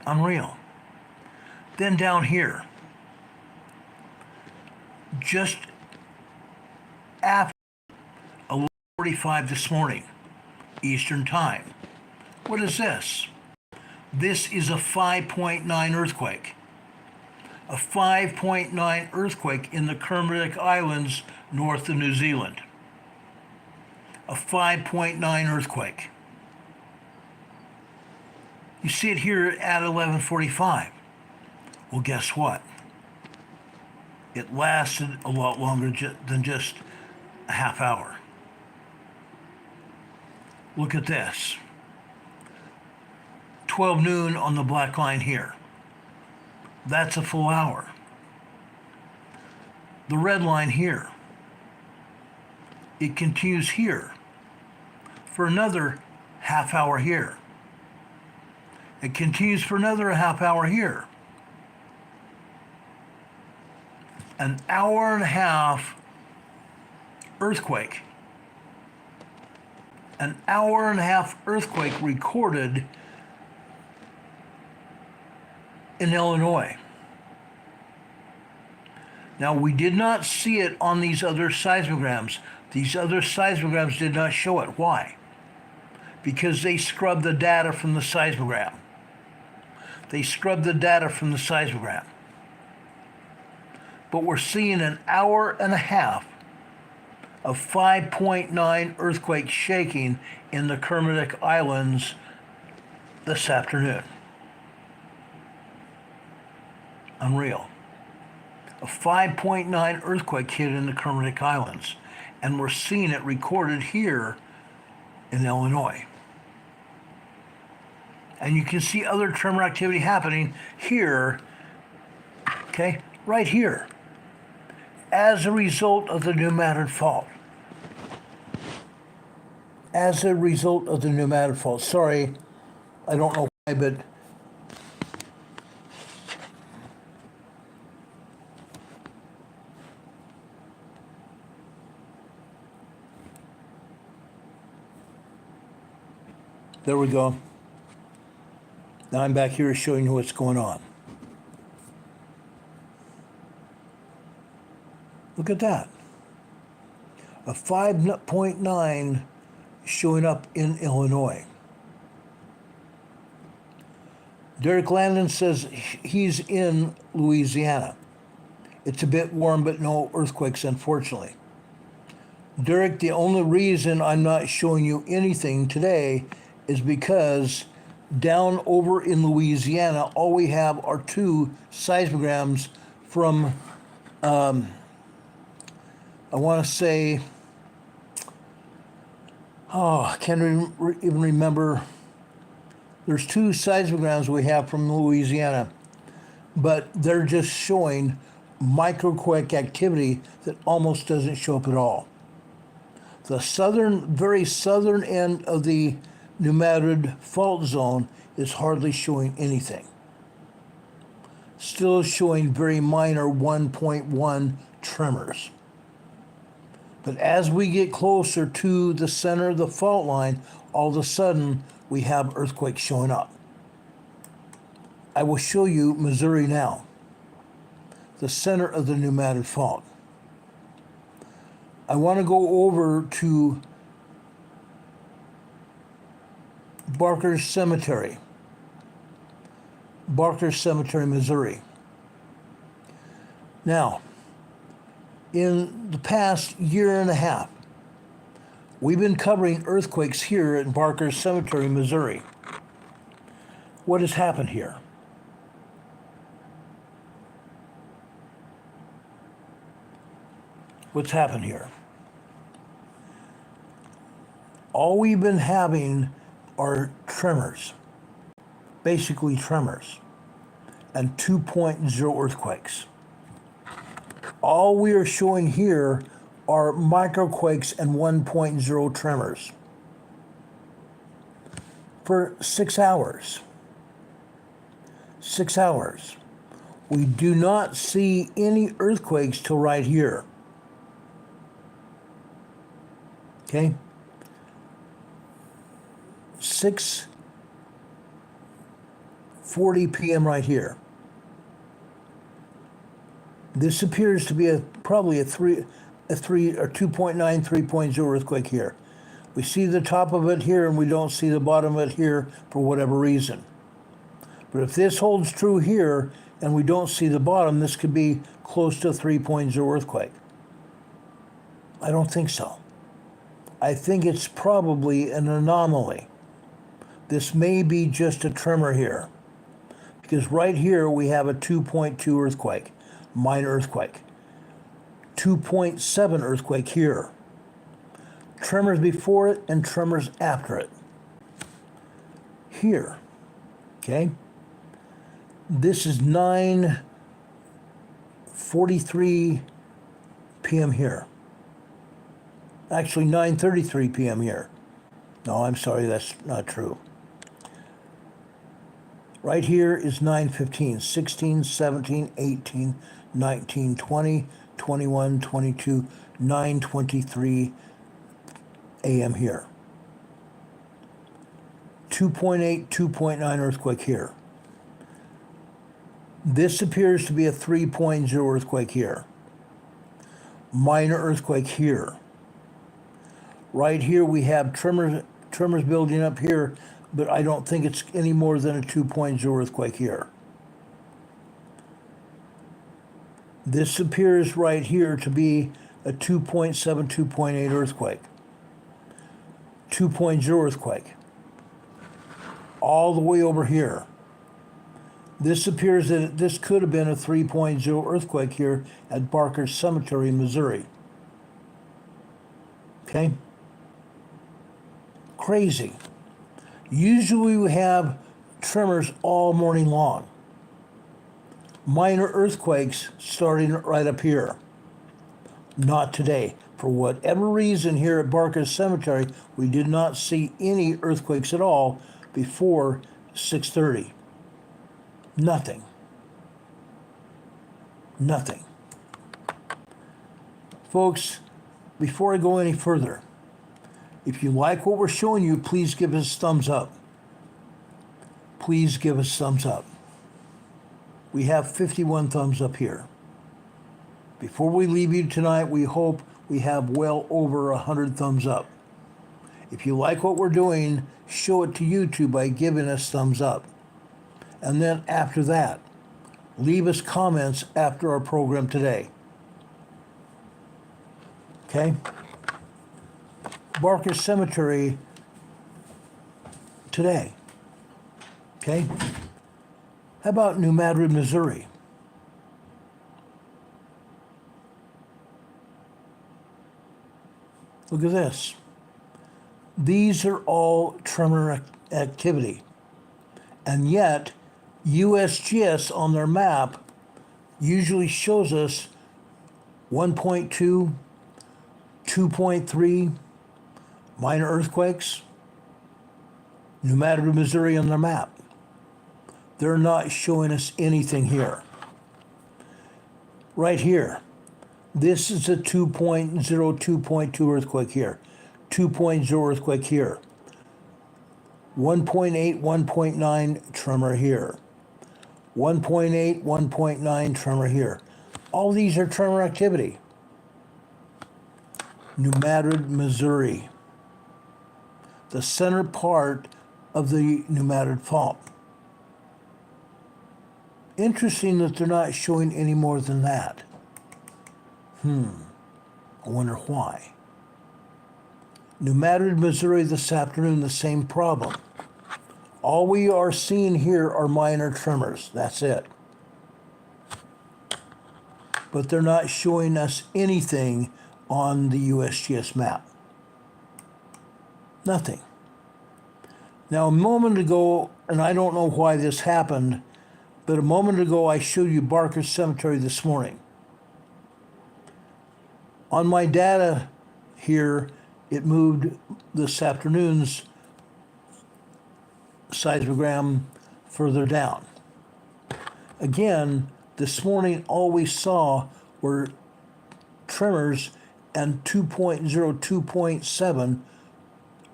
Unreal. Then down here, just after 11:45 this morning, Eastern Time. What is this? This is a 5.9 earthquake. A 5.9 earthquake in the Kermadec Islands, north of New Zealand. A 5.9 earthquake. You see it here at 11:45. Well, guess what? It lasted a lot longer than just a half hour. Look at this. 12 noon on the black line here. That's a full hour. The red line here. It continues here for another half hour here. It continues for another half hour here. An hour and a half earthquake. An hour and a half earthquake recorded in Illinois. Now, we did not see it on these other seismograms. These other seismograms did not show it. Why? Because they scrubbed the data from the seismogram. They scrubbed the data from the seismogram. But we're seeing an hour and a half of 5.9 earthquake shaking in the Kermadec Islands this afternoon. Unreal. a 5.9 earthquake hit in the Kermadec Islands, and we're seeing it recorded here in Illinois. And you can see other tremor activity happening here, okay, right here, as a result of the New Madrid fault. As a result of the New Madrid fault. Sorry, I don't know why, but there we go. Now I'm back here showing you what's going on. Look at that. A 5.9 showing up in Illinois. Derek Landon says he's in Louisiana. It's a bit warm, but no earthquakes, unfortunately. Derek, the only reason I'm not showing you anything today is because down over in Louisiana, all we have are 2 seismograms from, I want to say, I can't even remember. There's 2 seismograms we have from Louisiana, but they're just showing microquake activity that almost doesn't show up at all. The very southern end of the New Madrid fault zone is hardly showing anything. Still showing very minor 1.1 tremors. But as we get closer to the center of the fault line, all of a sudden we have earthquakes showing up. I will show you Missouri now, the center of the New Madrid fault. I want to go over to Barker's Cemetery, Missouri. Now, in the past year and a half, we've been covering earthquakes here at Barker's Cemetery, Missouri. What has happened here? What's happened here? All we've been having are tremors, basically tremors, and 2.0 earthquakes. All we are showing here are microquakes and 1.0 tremors for 6 hours. 6 hours. We do not see any earthquakes till right here. Okay? 6:40 p.m. right here. This appears to be probably a 2.9, 3.0 earthquake here. We see the top of it here and we don't see the bottom of it here for whatever reason. But if this holds true here and we don't see the bottom, this could be close to a 3.0 earthquake. I don't think so. I think it's probably an anomaly. This may be just a tremor here, because right here we have a 2.2 earthquake, minor earthquake. 2.7 earthquake here. Tremors before it and tremors after it. Here, okay? This is 9:43 p.m. here. Actually, 9:33 p.m. here. No, I'm sorry, that's not true. Right here is 9:15, 16, 17, 18, 19, 20, 21, 22, 9:23 a.m. here. 2.8, 2.9 earthquake here. This appears to be a 3.0 earthquake here. Minor earthquake here. Right here we have tremors building up here, but I don't think it's any more than a 2.0 earthquake here. This appears right here to be a 2.7, 2.8 earthquake. 2.0 earthquake. All the way over here. This appears that this could have been a 3.0 earthquake here at Barker Cemetery, Missouri. Okay? Crazy. Usually we have tremors all morning long. Minor earthquakes starting right up here. Not today. For whatever reason here at Barker Cemetery, we did not see any earthquakes at all before 6:30. Nothing. Nothing. Folks, before I go any further, if you like what we're showing you, please give us a thumbs up. Please give us a thumbs up. We have 51 thumbs up here. Before we leave you tonight, we hope we have well over 100 thumbs up. If you like what we're doing, show it to YouTube by giving us thumbs up. And then after that, leave us comments after our program today. Okay? Barker Cemetery today. Okay? How about New Madrid, Missouri? Look at this. These are all tremor activity. And yet, USGS on their map usually shows us 1.2, 2.3 minor earthquakes. New Madrid, Missouri on their map. They're not showing us anything here. Right here. This is a 2.0, 2.2 earthquake here. 2.0 earthquake here. 1.8, 1.9 tremor here. 1.8, 1.9 tremor here. All these are tremor activity. New Madrid, Missouri. The center part of the New Madrid fault. Interesting that they're not showing any more than that. I wonder why. New Madrid, Missouri this afternoon, the same problem. All we are seeing here are minor tremors. That's it. But they're not showing us anything on the USGS map. Nothing. Now, a moment ago, and I don't know why this happened, but a moment ago I showed you Barker Cemetery this morning. On my data here, it moved this afternoon's seismogram further down. Again, this morning all we saw were tremors and 2.0, 2.7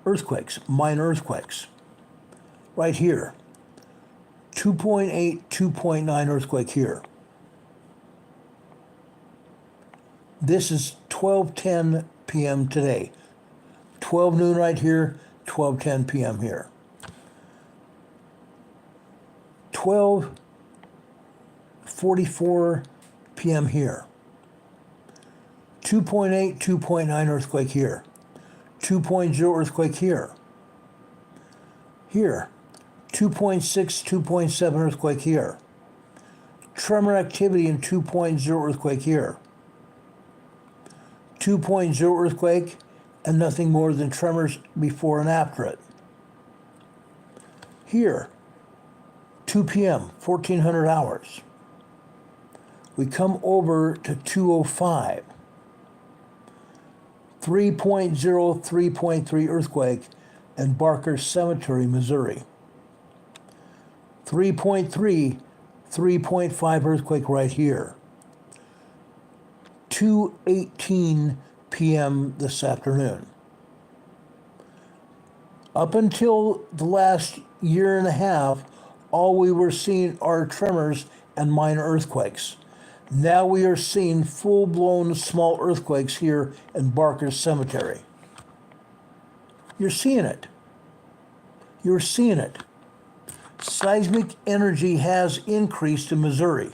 earthquakes, minor earthquakes. Right here. 2.8, 2.9 earthquake here. This is 12:10 p.m. today. 12 noon right here, 12:10 p.m. here. 12:44 p.m. here. 2.8, 2.9 earthquake here. 2.0 earthquake here. Here. 2.6, 2.7 earthquake here. Tremor activity in 2.0 earthquake here. 2.0 earthquake and nothing more than tremors before and after it. Here, 2 p.m., 1400 hours. We come over to 2:05. 3.0, 3.3 earthquake in Barker Cemetery, Missouri. 3.3, 3.5 earthquake right here. 2:18 p.m. this afternoon. Up until the last year and a half, all we were seeing are tremors and minor earthquakes. Now we are seeing full-blown small earthquakes here in Barker Cemetery. You're seeing it. You're seeing it. Seismic energy has increased in Missouri.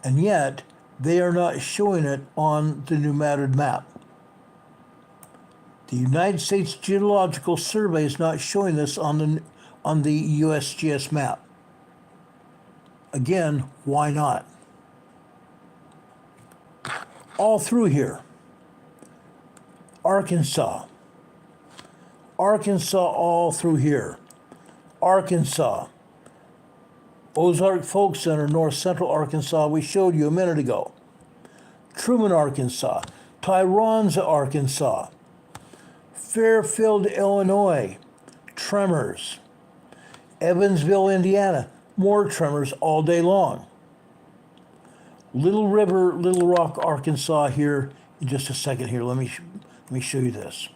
And yet, they are not showing it on the New Madrid map. The United States Geological Survey is not showing this on on the USGS map. Again, why not? All through here. Arkansas all through here. Arkansas. Ozark Folk Center, north central Arkansas, we showed you a minute ago. Truman, Arkansas. Tyronza, Arkansas. Fairfield, Illinois. Tremors. Evansville, Indiana. More tremors all day long. Little River, Little Rock, Arkansas here. In just a second here, let me show you this.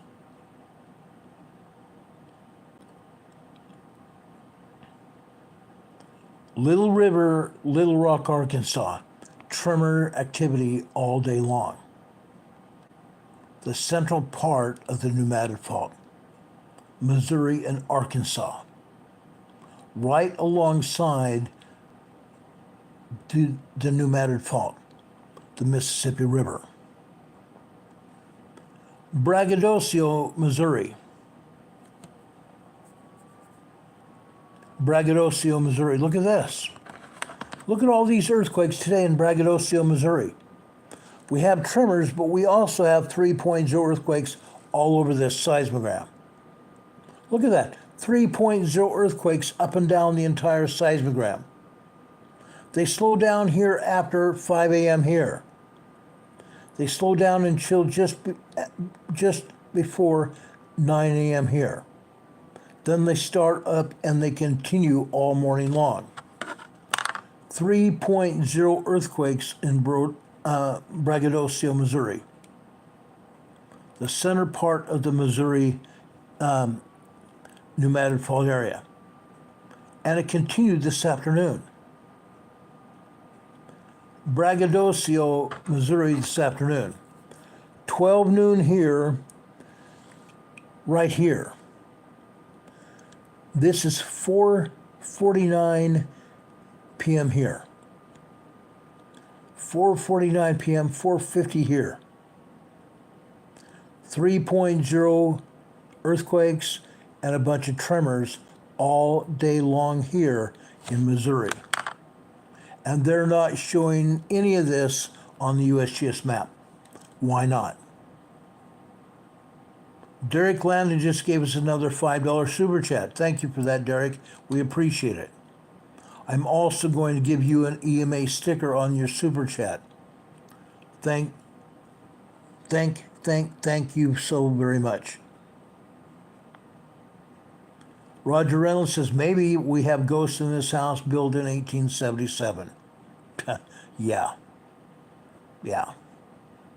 Little River, Little Rock, Arkansas. Tremor activity all day long. The central part of the Pneumatic Fault. Missouri and Arkansas. Right alongside the Pneumatic Fault, the Mississippi River. Braggadocio, Missouri. Braggadocio, Missouri. Look at this. Look at all these earthquakes today in Braggadocio, Missouri. We have tremors, but we also have 3.0 earthquakes all over this seismogram. Look at that. 3.0 earthquakes up and down the entire seismogram. They slow down here after 5 a.m. here. They slow down and chill just before 9 a.m. here. Then they start up and they continue all morning long. 3.0 earthquakes in Braggadocio, Missouri. The center part of the Missouri Pneumatic Fault area. And it continued this afternoon. Braggadocio, Missouri this afternoon. 12 noon here, right here. This is 4:49 p.m. here. 4:49 p.m., 4:50 here. 3.0 earthquakes and a bunch of tremors all day long here in Missouri. And they're not showing any of this on the USGS map. Why not? Derek Landon just gave us another $5 super chat. Thank you for that, Derek. We appreciate it. I'm also going to give you an EMA sticker on your super chat. Thank you so very much. Roger Reynolds says, maybe we have ghosts in this house built in 1877. Yeah.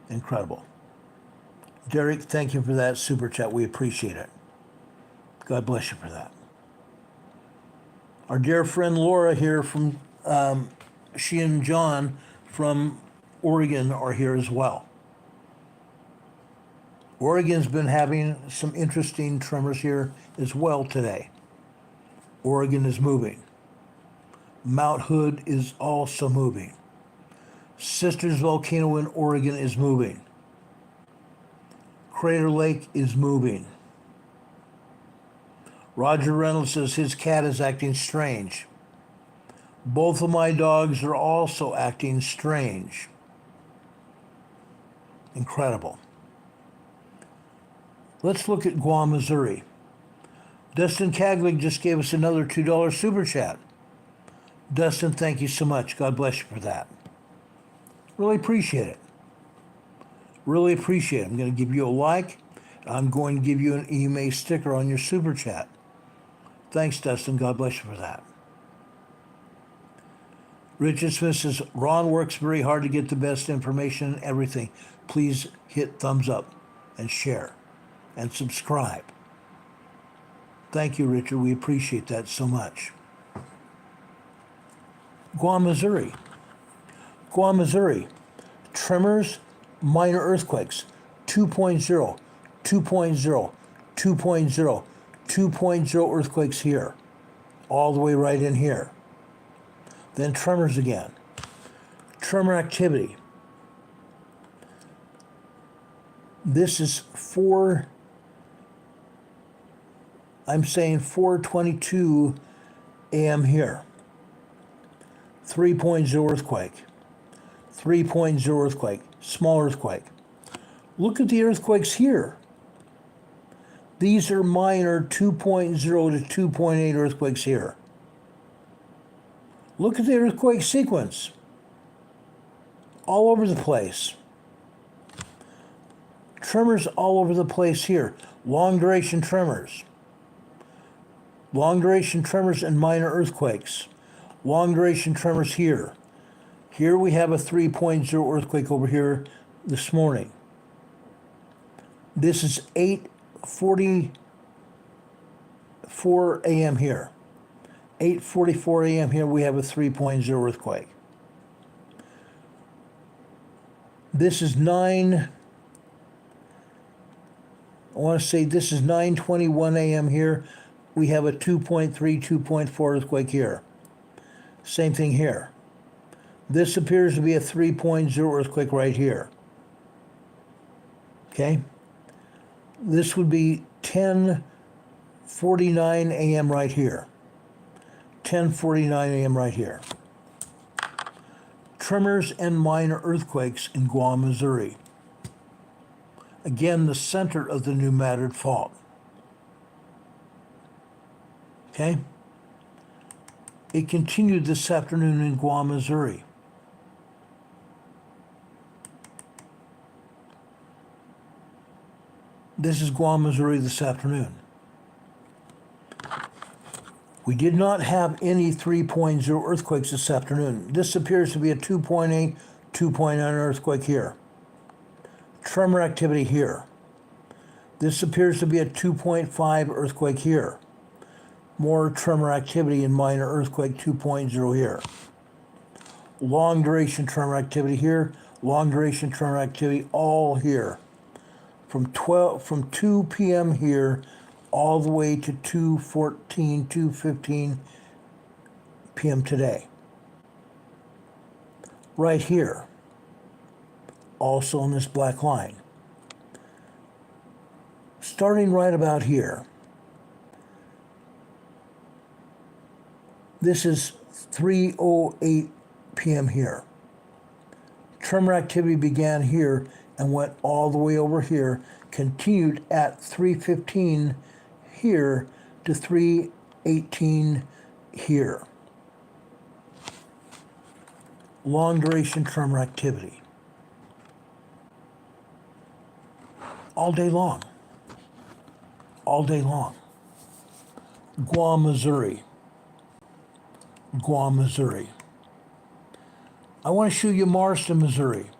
Incredible. Derek, thank you for that super chat. We appreciate it. God bless you for that. Our dear friend Laura here from, she and John from Oregon are here as well. Oregon's been having some interesting tremors here as well today. Oregon is moving. Mount Hood is also moving. Sisters Volcano in Oregon is moving. Crater Lake is moving. Roger Reynolds says his cat is acting strange. Both of my dogs are also acting strange. Incredible. Let's look at Guam, Missouri. Dustin Caglig just gave us another $2 super chat. Dustin, thank you so much. God bless you for that. Really appreciate it. Really appreciate it. I'm going to give you a like. I'm going to give you an EMA sticker on your super chat. Thanks, Dustin. God bless you for that. Richard Smith says, Ron works very hard to get the best information and everything. Please hit thumbs up and share and subscribe. Thank you, Richard. We appreciate that so much. Guam, Missouri. Guam, Missouri. Tremors, minor earthquakes. 2.0, 2.0, 2.0, 2.0 earthquakes here. All the way right in here. Then tremors again. Tremor activity. This is 4 I'm saying 4:22 a.m. here. 3.0 earthquake. 3.0 earthquake. Small earthquake. Look at the earthquakes here. These are minor 2.0 to 2.8 earthquakes here. Look at the earthquake sequence. All over the place. Tremors all over the place here. Long duration tremors. Long duration tremors and minor earthquakes. Long duration tremors here. Here we have a 3.0 earthquake over here this morning. This is 8:44 a.m. here. 8:44 a.m. here we have a 3.0 earthquake. This is 9:21 a.m. here. We have a 2.3, 2.4 earthquake here. Same thing here. This appears to be a 3.0 earthquake right here. Okay? This would be 10:49 a.m. right here. 10:49 a.m. right here. Tremors and minor earthquakes in Guam, Missouri. Again, the center of the New Madrid Fault. Okay? It continued this afternoon in Guam, Missouri. This is Guam, Missouri this afternoon. We did not have any 3.0 earthquakes this afternoon. This appears to be a 2.8, 2.9 earthquake here. Tremor activity here. This appears to be a 2.5 earthquake here. More tremor activity and minor earthquake 2.0 here. Long duration tremor activity here. Long duration tremor activity all here. From 2 p.m. here all the way to 2:14, 2:15 p.m. today. Right here, also on this black line. Starting right about here. This is 3:08 p.m. here. Tremor activity began here and went all the way over here, continued at 3:15 here to 3:18 here. Long duration tremor activity. All day long. All day long. Guam, Missouri. Guam, Missouri. I want to show you Marston, Missouri,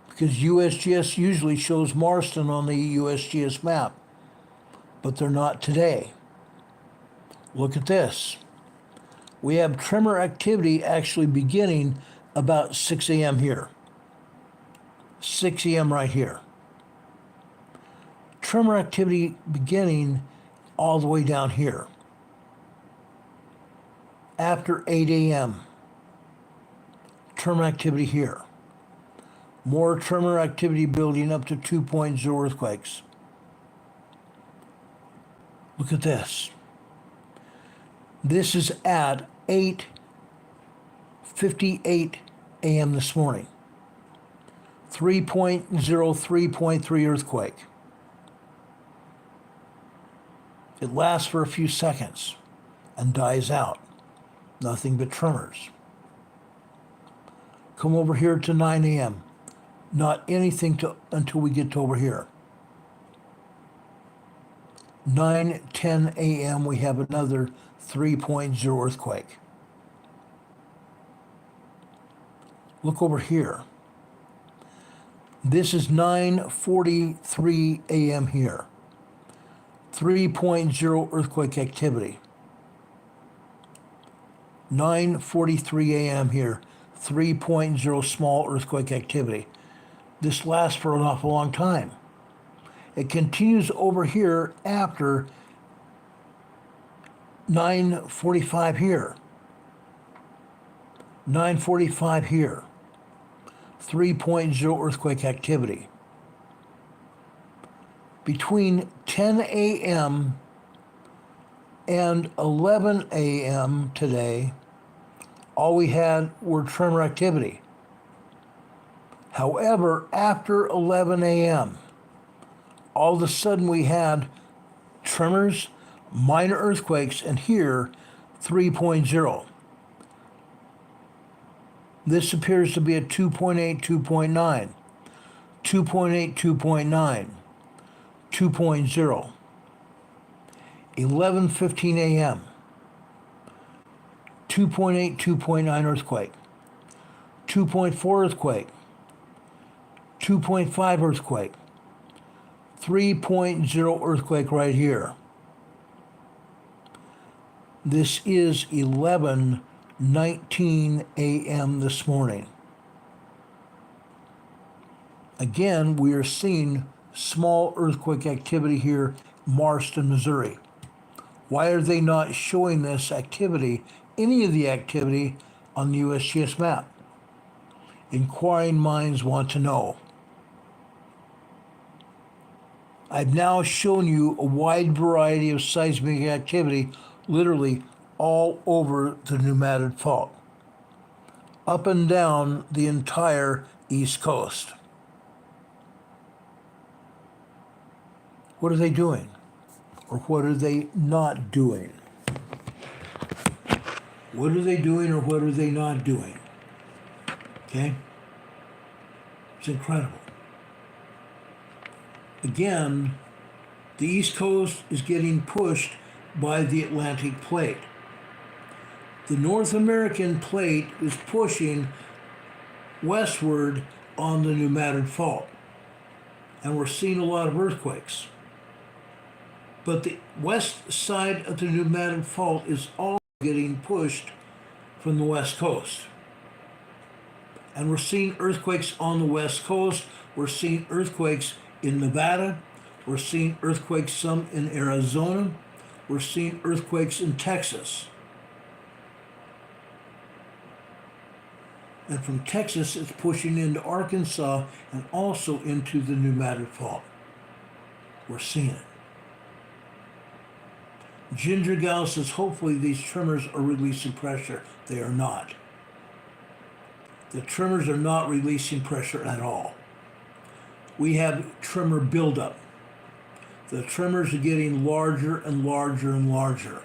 because USGS usually shows Marston on the USGS map, but they're not today. Look at this. We have tremor activity actually beginning about 6 a.m. here. 6 a.m. right here. Tremor activity beginning all the way down here. After 8 a.m., tremor activity here. More tremor activity building up to 2.0 earthquakes. Look at this. This is at 8:58 a.m. this morning. 3.0, 3.3 earthquake. It lasts for a few seconds and dies out. Nothing but tremors. Come over here to 9 a.m. Not anything until we get to over here. 9:10 a.m. we have another 3.0 earthquake. Look over here. This is 9:43 a.m. here. 3.0 earthquake activity. 9:43 a.m. here. 3.0 small earthquake activity. This lasts for an awful long time. It continues over here after 9:45 here. 9:45 here. 3.0 earthquake activity. Between 10 a.m. and 11 a.m. today, all we had were tremor activity. However, after 11 a.m., all of a sudden we had tremors, minor earthquakes, and here 3.0. This appears to be a 2.8, 2.9, 2.8, 2.9, 2.0. 11:15 a.m. 2.8, 2.9 earthquake, 2.4 earthquake, 2.5 earthquake, 3.0 earthquake right here. This is 11:19 a.m. this morning. Again, we are seeing small earthquake activity here, Marston, Missouri. Why are they not showing this activity, any of the activity, on the USGS map? Inquiring minds want to know. I've now shown you a wide variety of seismic activity, literally all over the New Madrid Fault, up and down the entire East Coast. What are they doing? Or what are they not doing? What are they doing or what are they not doing? Okay? It's incredible. Again, the East Coast is getting pushed by the Atlantic plate. The North American plate is pushing westward on the New Madrid Fault. And we're seeing a lot of earthquakes. But the west side of the New Madrid Fault is all getting pushed from the west coast. And we're seeing earthquakes on the west coast. We're seeing earthquakes in Nevada. We're seeing earthquakes some in Arizona. We're seeing earthquakes in Texas. And from Texas, it's pushing into Arkansas and also into the New Madrid Fault. We're seeing it. Ginger Gal says, hopefully these tremors are releasing pressure. They are not. The tremors are not releasing pressure at all. We have tremor buildup. The tremors are getting larger and larger and larger.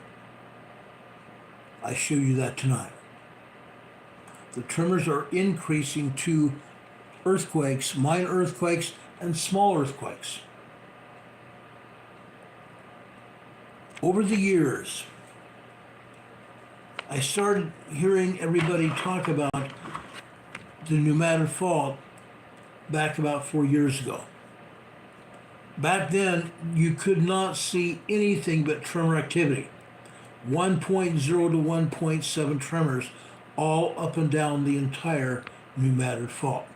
I show you that tonight. The tremors are increasing to earthquakes, minor earthquakes, and small earthquakes. Over the years, I started hearing everybody talk about the New Madrid Fault back about 4 years ago. Back then, you could not see anything but tremor activity. 1.0 to 1.7 tremors all up and down the entire New Madrid Fault.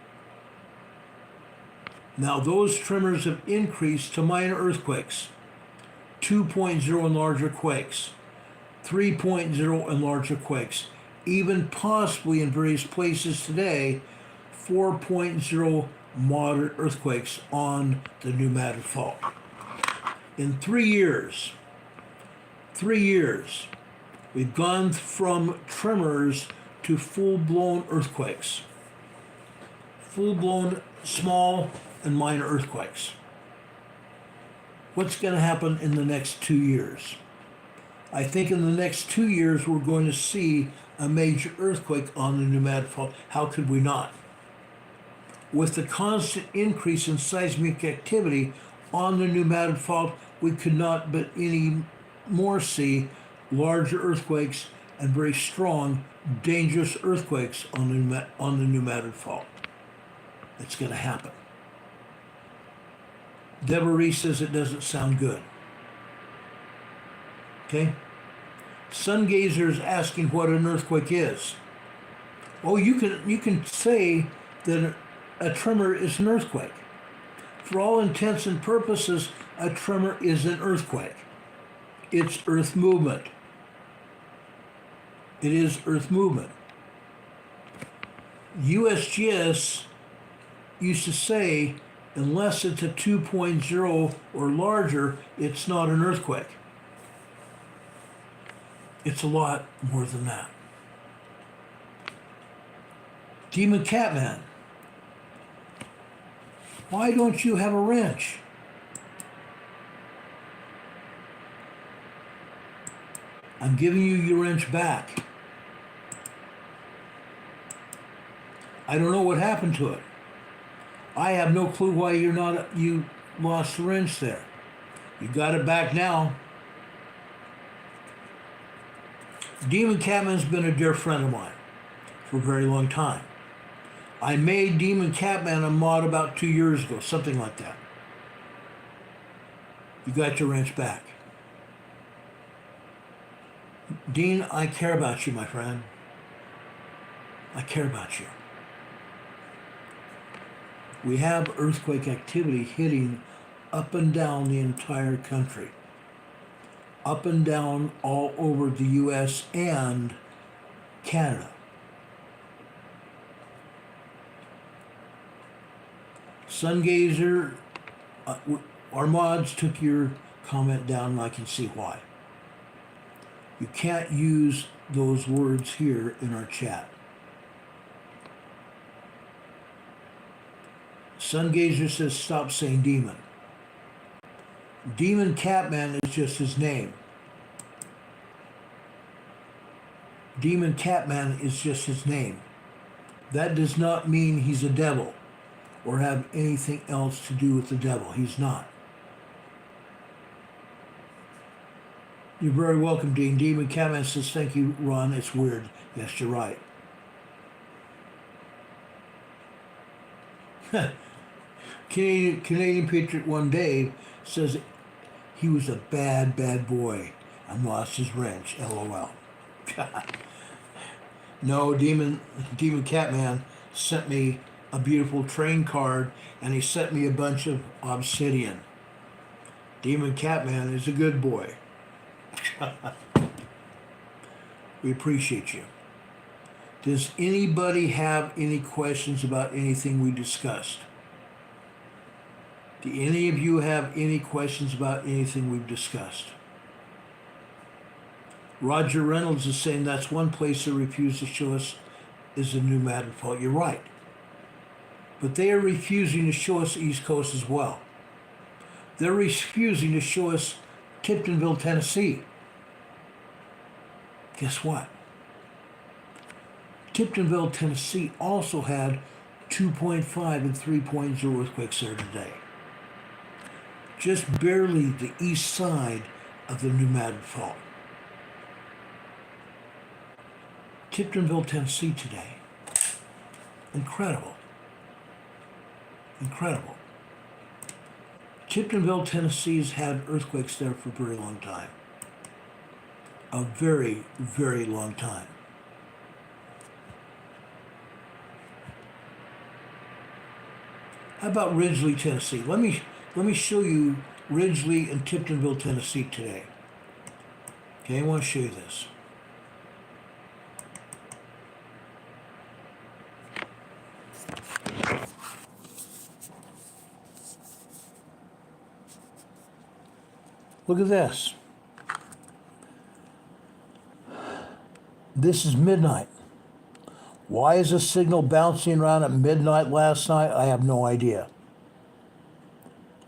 Now those tremors have increased to minor earthquakes, 2.0 and larger quakes, 3.0 and larger quakes, even possibly in various places today, 4.0 moderate earthquakes on the New Madrid Fault. In 3 years, we've gone from tremors to full-blown earthquakes. Full-blown small and minor earthquakes. What's going to happen in the next 2 years? I think in the next 2 years we're going to see a major earthquake on the New Madrid Fault. How could we not? With the constant increase in seismic activity on the New Madrid Fault, we could not but any more see larger earthquakes and very strong, dangerous earthquakes on the New Madrid Fault. It's going to happen. Deborah Reese says it doesn't sound good. Okay? Sungazer is asking what an earthquake is. Oh, you can say that a tremor is an earthquake. For all intents and purposes, a tremor is an earthquake. It's earth movement. It is earth movement. USGS used to say, unless it's a 2.0 or larger, it's not an earthquake. It's a lot more than that. Demon Catman, why don't you have a wrench? I'm giving you your wrench back. I don't know what happened to it. I have no clue why you lost the wrench there. You got it back now. Demon Catman's been a dear friend of mine for a very long time. I made Demon Catman a mod about 2 years ago, something like that. You got your wrench back. Dean, I care about you, my friend. I care about you. We have earthquake activity hitting up and down the entire country. Up and down all over the U.S. and Canada. Sungazer, our mods took your comment down, and I can see why. You can't use those words here in our chat. Sungazer says stop saying demon. Demon Catman is just his name. Demon Catman is just his name. That does not mean he's a devil or have anything else to do with the devil. He's not. You're very welcome, Dean. Demon Catman says, thank you, Ron. It's weird. Yes, you're right. Canadian Patriot One Day says he was a bad, bad boy and lost his wrench. LOL. No, Demon Catman sent me a beautiful train card and he sent me a bunch of obsidian. Demon Catman is a good boy. We appreciate you. Does anybody have any questions about anything we discussed? Do any of you have any questions about anything we've discussed? Roger Reynolds is saying that's one place they refuse to show us is the pneumatic fault. You're right. But they are refusing to show us the East Coast as well. They're refusing to show us Tiptonville, Tennessee. Guess what? Tiptonville, Tennessee also had 2.5 and 3.0 earthquakes there today. Just barely the east side of the pneumatic fault. Tiptonville, Tennessee today. Incredible. Incredible. Tiptonville, Tennessee's had earthquakes there for a very long time. A very, very long time. How about Ridgely, Tennessee? Let me show you Ridgely and Tiptonville, Tennessee today. Okay, I want to show you this. Look at this. This is midnight. Why is the signal bouncing around at midnight last night? I have no idea.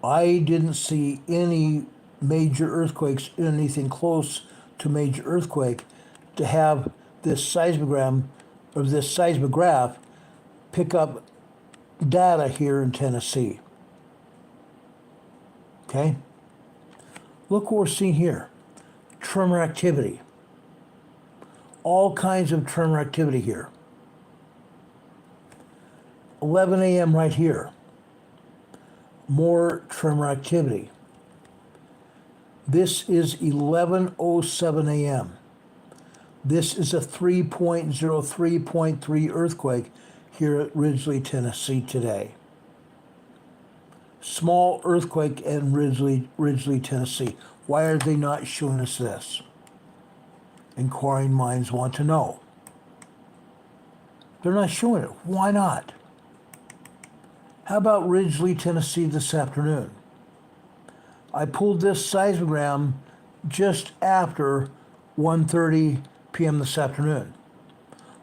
I didn't see any major earthquakes, anything close to major earthquake, to have this seismogram or this seismograph pick up data here in Tennessee. Okay? Look what we're seeing here. Tremor activity. All kinds of tremor activity here. 11 a.m. right here. More tremor activity. This is 11:07 a.m. This is a 3.03.3 earthquake here at Ridgely, Tennessee today. Small earthquake in Ridgely, Tennessee. Why are they not showing us this? Inquiring minds want to know. They're not showing it. Why not? How about Ridgely, Tennessee this afternoon? I pulled this seismogram just after 1:30 p.m. this afternoon.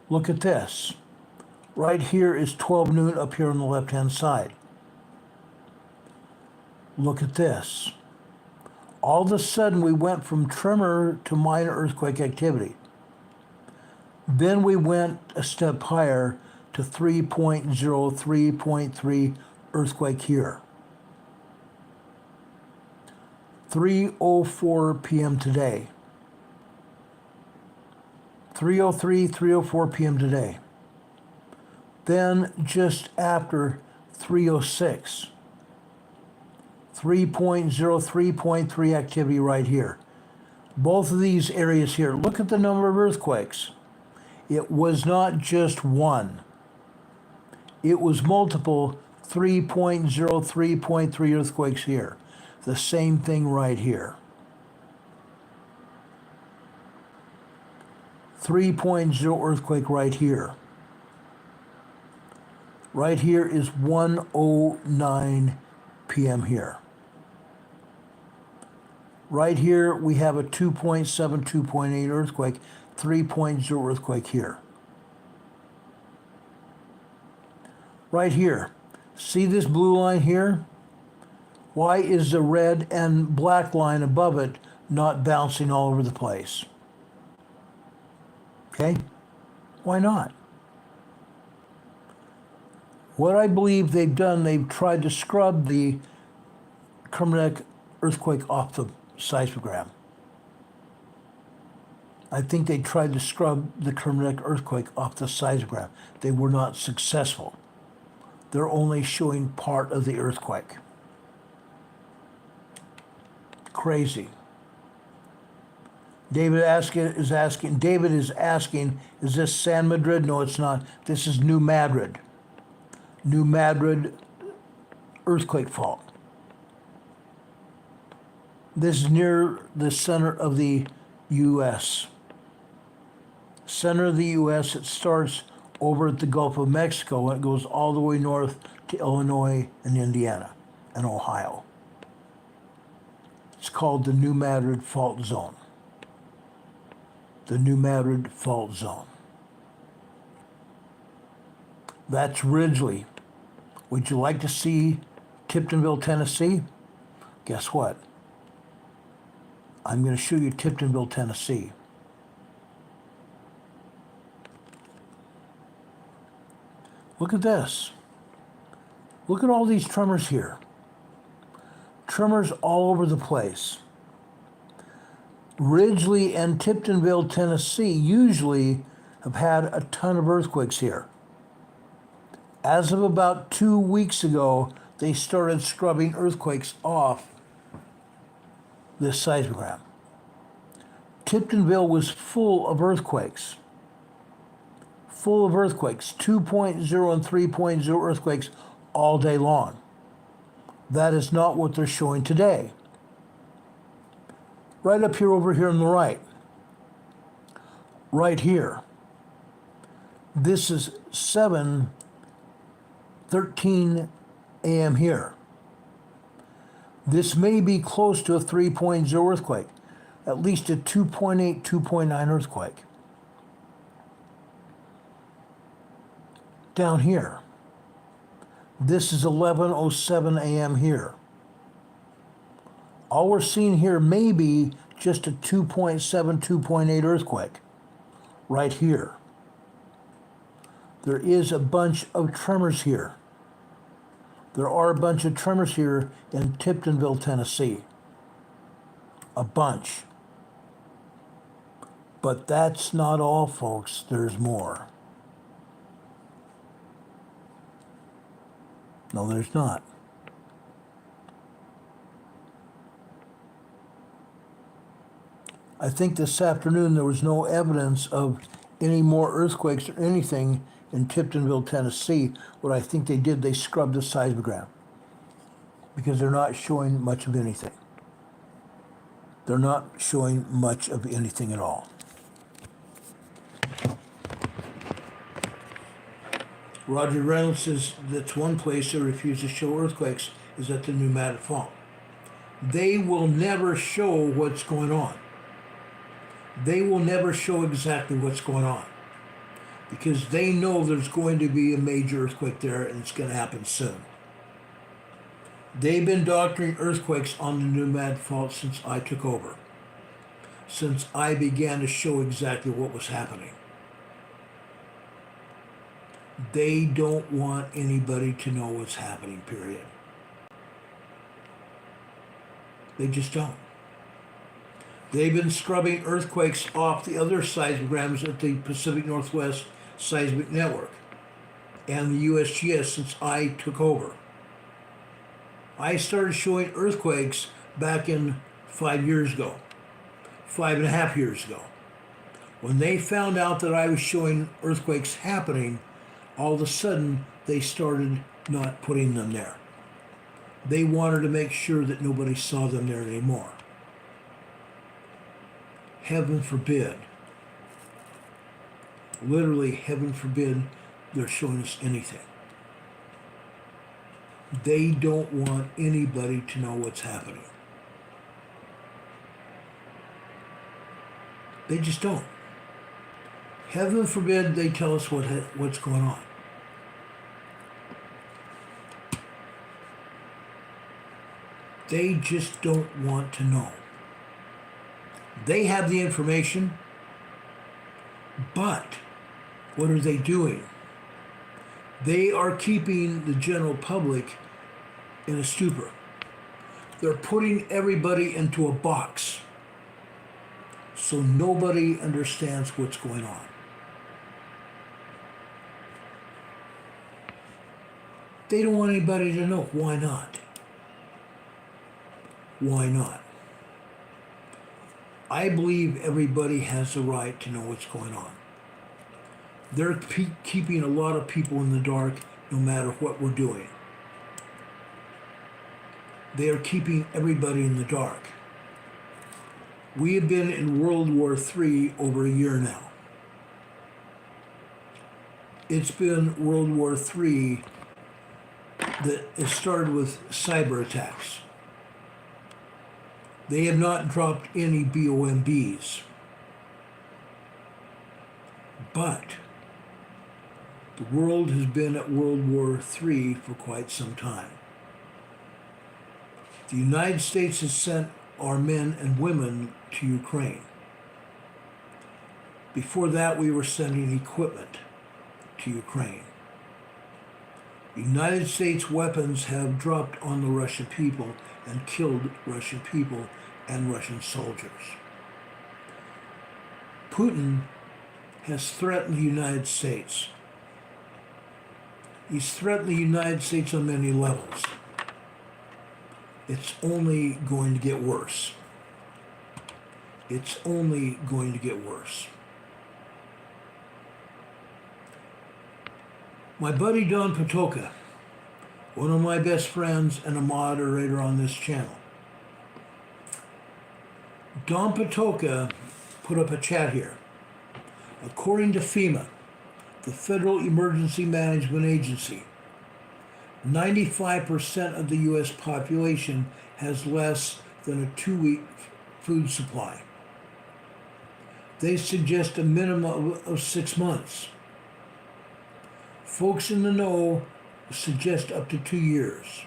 Look at this. Right here is 12 noon up here on the left-hand side. Look at this. All of a sudden, we went from tremor to minor earthquake activity. Then we went a step higher to 3.0, 3.3 earthquake here. 3:04 p.m. today. 3:03, 3:04 p.m. today. Then just after 3:06. 3.0, 3.3 activity right here. Both of these areas here. Look at the number of earthquakes. It was not just one. It was multiple 3.0, 3.3 earthquakes here. The same thing right here. 3.0 earthquake right here. Right here is 1:09 p.m. here. Right here we have a 2.7, 2.8 earthquake, 3.0 earthquake here. Right here. See this blue line here? Why is the red and black line above it not bouncing all over the place? Okay? Why not? What I believe they've done, they've tried to scrub the Kermadec earthquake off the seismogram. I think they tried to scrub the Kermadec earthquake off the seismogram. They were not successful. They're only showing part of the earthquake. Crazy. David is asking, is this San Madrid? No, it's not. This is New Madrid. New Madrid earthquake fault. This is near the center of the U.S. Center of the U.S., it starts over at the Gulf of Mexico and it goes all the way north to Illinois and Indiana and Ohio. It's called the New Madrid Fault Zone. The New Madrid Fault Zone. That's Ridgely. Would you like to see Tiptonville, Tennessee? Guess what? I'm going to show you Tiptonville, Tennessee. Look at this. Look at all these tremors here. Tremors all over the place. Ridgely and Tiptonville, Tennessee usually have had a ton of earthquakes here. As of about 2 weeks ago, they started scrubbing earthquakes off this seismogram. Tiptonville was full of earthquakes. Full of earthquakes. 2.0 and 3.0 earthquakes all day long. That is not what they're showing today. Right up here, over here on the right. Right here. This is 7:13 a.m. here. This may be close to a 3.0 earthquake, at least a 2.8, 2.9 earthquake. Down here. This is 11:07 a.m. here. All we're seeing here may be just a 2.7, 2.8 earthquake. Right here. There is a bunch of tremors here. There are a bunch of tremors here in Tiptonville, Tennessee. A bunch. But that's not all, folks. There's more. No, there's not. I think this afternoon there was no evidence of any more earthquakes or anything in Tiptonville, Tennessee. What I think they did, they scrubbed the seismogram because they're not showing much of anything. They're not showing much of anything at all. Roger Reynolds says that's one place they refuse to show earthquakes is at the New Madrid Fault. They will never show what's going on. they will never show exactly what's going on because they know there's going to be a major earthquake there and it's going to happen soon. They've been doctoring earthquakes on the Nomad Fault since I took over, since I began to show exactly what was happening. They don't want anybody to know what's happening, period. They just don't. They've been scrubbing earthquakes off the other seismograms at the Pacific Northwest Seismic Network and the USGS since I took over. I started showing earthquakes back in 5 years ago, 5.5 years ago. When they found out that I was showing earthquakes happening, all of a sudden they started not putting them there. They wanted to make sure that nobody saw them there anymore. Heaven forbid, literally heaven forbid, they're showing us anything. They don't want anybody to know what's happening. They just don't. Heaven forbid they tell us what's going on. They just don't want to know. They have the information, but what are they doing? They are keeping the general public in a stupor. They're putting everybody into a box so nobody understands what's going on. They don't want anybody to know. Why not? Why not? I believe everybody has the right to know what's going on. They're keeping a lot of people in the dark no matter what we're doing. They are keeping everybody in the dark. We have been in World War III over a year now. It's been World War III that it started with cyber attacks. They have not dropped any BOMBs. But the world has been at World War III for quite some time. The United States has sent our men and women to Ukraine. Before that, we were sending equipment to Ukraine. The United States weapons have dropped on the Russian people and killed Russian people and Russian soldiers. Putin has threatened the United States. He's threatened the United States on many levels. It's only going to get worse. It's only going to get worse. My buddy Don Patoka, one of my best friends and a moderator on this channel, Don Patoka put up a chat here. According to FEMA, the Federal Emergency Management Agency, 95% of the U.S. population has less than a 2-week food supply. They suggest a minimum of 6 months. Folks in the know suggest up to 2 years.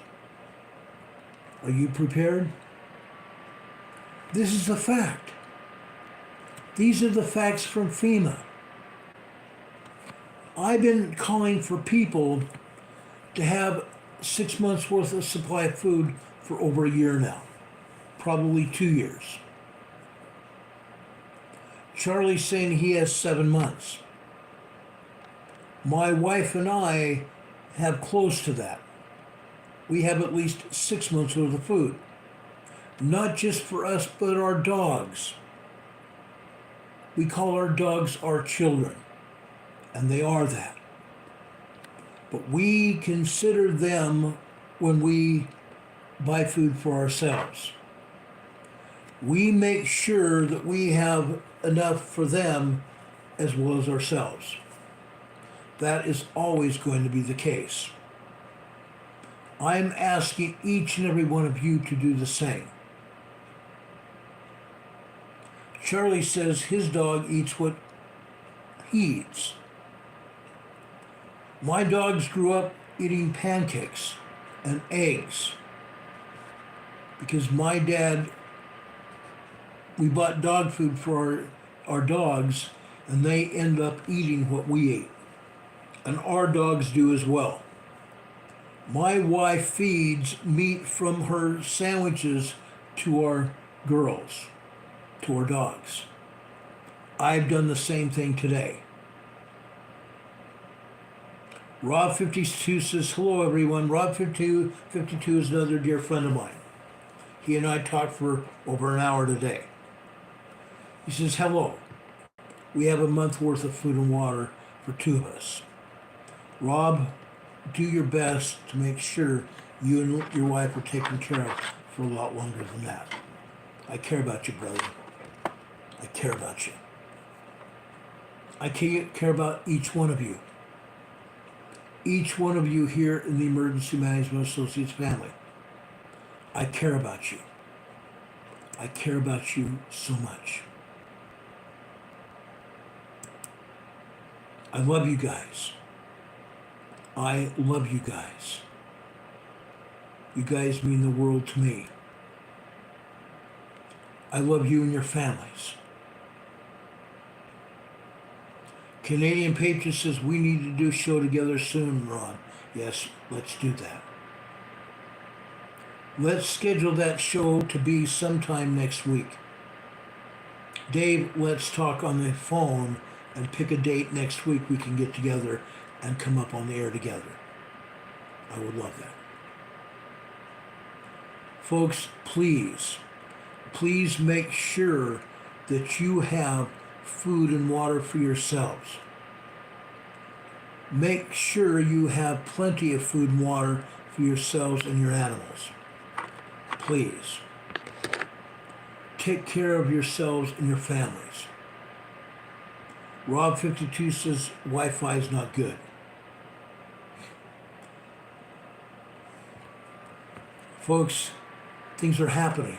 Are you prepared? This is the fact. These are the facts from FEMA. I've been calling for people to have 6 months worth of supply of food for over a year now, probably 2 years. Charlie's saying he has 7 months. My wife and I have close to that. We have at least 6 months worth of food. Not just for us, but our dogs. We call our dogs our children, and they are that. But we consider them when we buy food for ourselves. We make sure that we have enough for them as well as ourselves. That is always going to be the case. I'm asking each and every one of you to do the same. Charlie says his dog eats what he eats. My dogs grew up eating pancakes and eggs because my dad, we bought dog food for our dogs, and they end up eating what we ate. And our dogs do as well. My wife feeds meat from her sandwiches to our girls, to our dogs. I've done the same thing today. Rob52 says, hello everyone. Rob52 is another dear friend of mine. He and I talked for over an hour today. He says, hello. We have a month worth of food and water for two of us. Rob, do your best to make sure you and your wife are taken care of for a lot longer than that. I care about you, brother. I care about you. I care about each one of you. Each one of you here in the Emergency Management Associates family. I care about you. I care about you so much. I love you guys. I love you guys. You guys mean the world to me. I love you and your families. Canadian Patriot says, we need to do a show together soon, Ron. Yes, let's do that. Let's schedule that show to be sometime next week. Dave, let's talk on the phone and pick a date next week we can get together and come up on the air together. I would love that. Folks, please make sure that you have food and water for yourselves. Make sure you have plenty of food and water for yourselves and your animals. Please. Take care of yourselves and your families. Rob52 says Wi-Fi is not good. Folks, things are happening.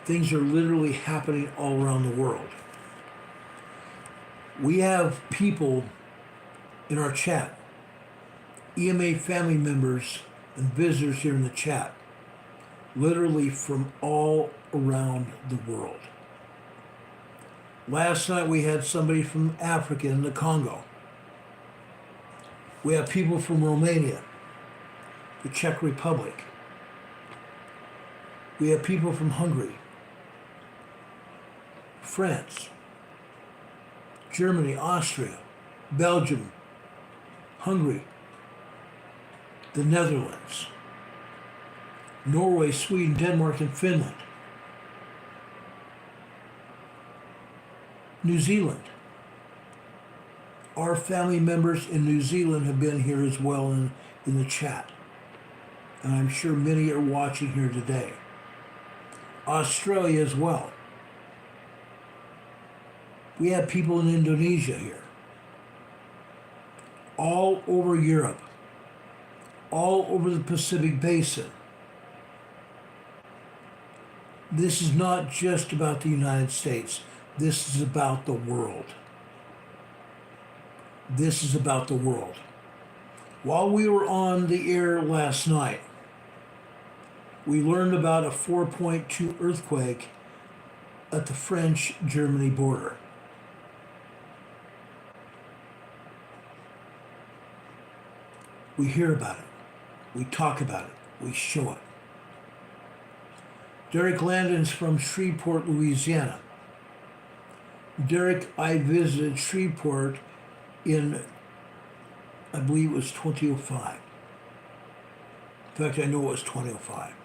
Things are literally happening all around the world. We have people in our chat, EMA family members and visitors here in the chat, literally from all around the world. Last night we had somebody from Africa in the Congo. We have people from Romania, the Czech Republic. We have people from Hungary, France, Germany, Austria, Belgium, Hungary, the Netherlands, Norway, Sweden, Denmark, and Finland, New Zealand. Our family members in New Zealand have been here as well in the chat. And I'm sure many are watching here today. Australia as well. We have people in Indonesia here. All over Europe. All over the Pacific Basin. This is not just about the United States. This is about the world. This is about the world. While we were on the air last night, we learned about a 4.2 earthquake at the French-Germany border. We hear about it. We talk about it. We show it. Derek Landon's from Shreveport, Louisiana. Derek, I visited Shreveport in, I believe it was 2005. In fact, I know it was 2005.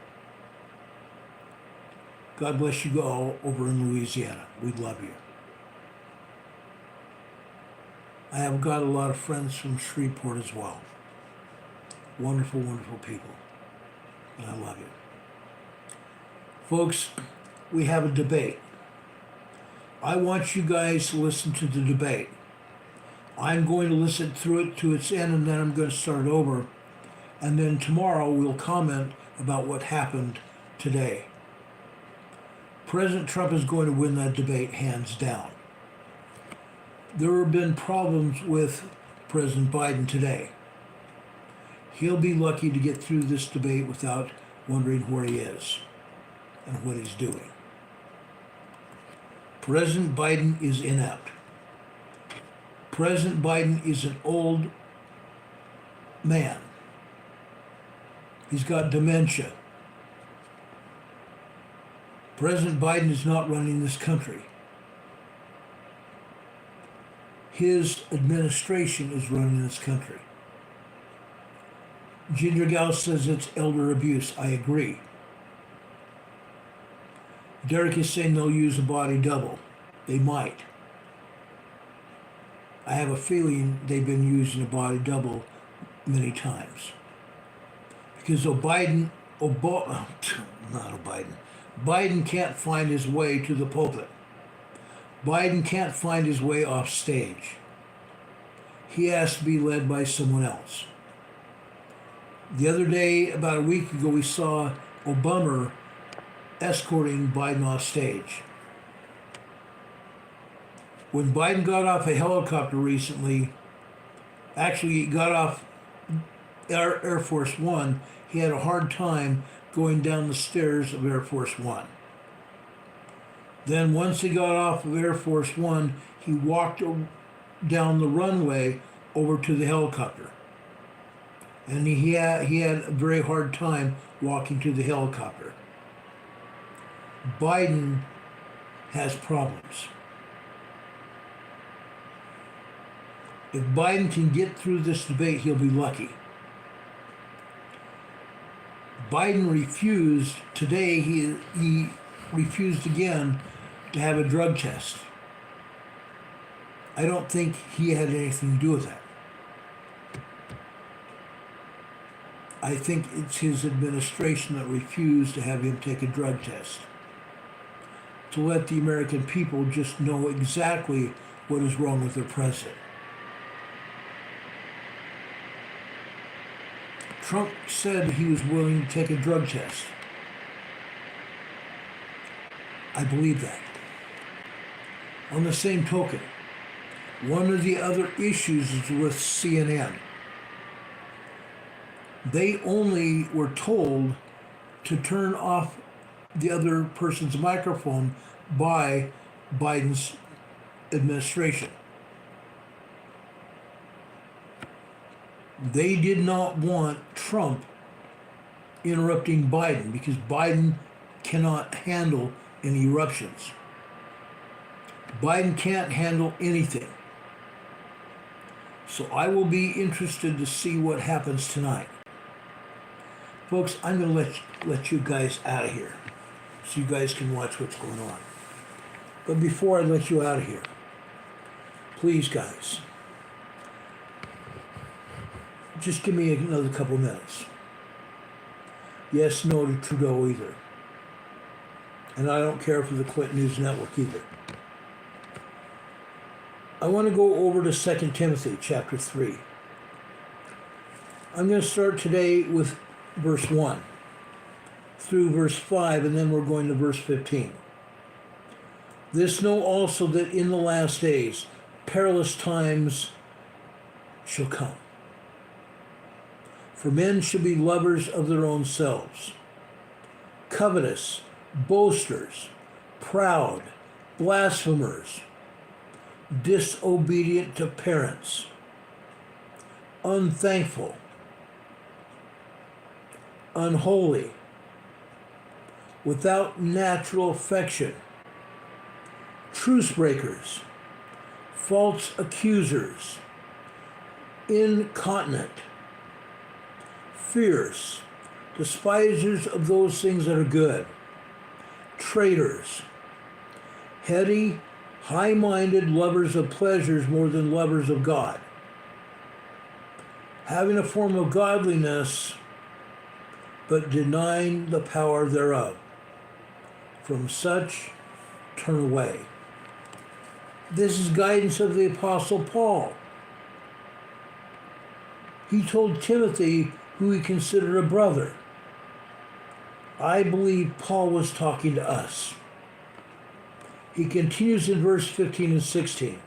God bless you all over in Louisiana. We love you. I have got a lot of friends from Shreveport as well. Wonderful, wonderful people. And I love you. Folks, we have a debate. I want you guys to listen to the debate. I'm going to listen through it to its end, and then I'm going to start over. And then tomorrow we'll comment about what happened today. President Trump is going to win that debate hands down. There have been problems with President Biden today. He'll be lucky to get through this debate without wondering where he is and what he's doing. President Biden is inept. President Biden is an old man. He's got dementia. President Biden is not running this country. His administration is running this country. Ginger Gal says it's elder abuse. I agree. Derek is saying they'll use a body double. They might. I have a feeling they've been using a body double many times. Because Biden can't find his way to the pulpit. Biden can't find his way off stage. He has to be led by someone else. The other day, about a week ago, we saw Obama escorting Biden off stage. When Biden got off a helicopter recently, actually he got off Air Force One, he had a hard time going down the stairs of Air Force One. Then once he got off of Air Force One, he walked down the runway over to the helicopter. And he had a very hard time walking to the helicopter. Biden has problems. If Biden can get through this debate, he'll be lucky. Biden refused, today he refused again to have a drug test. I don't think he had anything to do with that. I think it's his administration that refused to have him take a drug test. To let the American people just know exactly what is wrong with their president. Trump said he was willing to take a drug test. I believe that. On the same token, one of the other issues is with CNN. They only were told to turn off the other person's microphone by Biden's administration. They did not want Trump interrupting Biden because Biden cannot handle any eruptions. Biden can't handle anything. So I will be interested to see what happens tonight. Folks, I'm going to let you guys out of here so you guys can watch what's going on. But before I let you out of here, please, guys, just give me another couple minutes. Yes, no to Trudeau either. And I don't care for the Clinton News Network either. I want to go over to 2 Timothy chapter 3. I'm going to start today with verse 1 through verse 5, and then we're going to verse 15. This know also that in the last days perilous times shall come. For men shall be lovers of their own selves, covetous, boasters, proud, blasphemers, disobedient to parents, unthankful, unholy, without natural affection, truce breakers, false accusers, incontinent, fierce, despisers of those things that are good, traitors, heady, high-minded, lovers of pleasures more than lovers of God, having a form of godliness, but denying the power thereof. From such turn away. This is guidance of the Apostle Paul. He told Timothy, who he considered a brother. I believe Paul was talking to us. He continues in verse 15 and 16,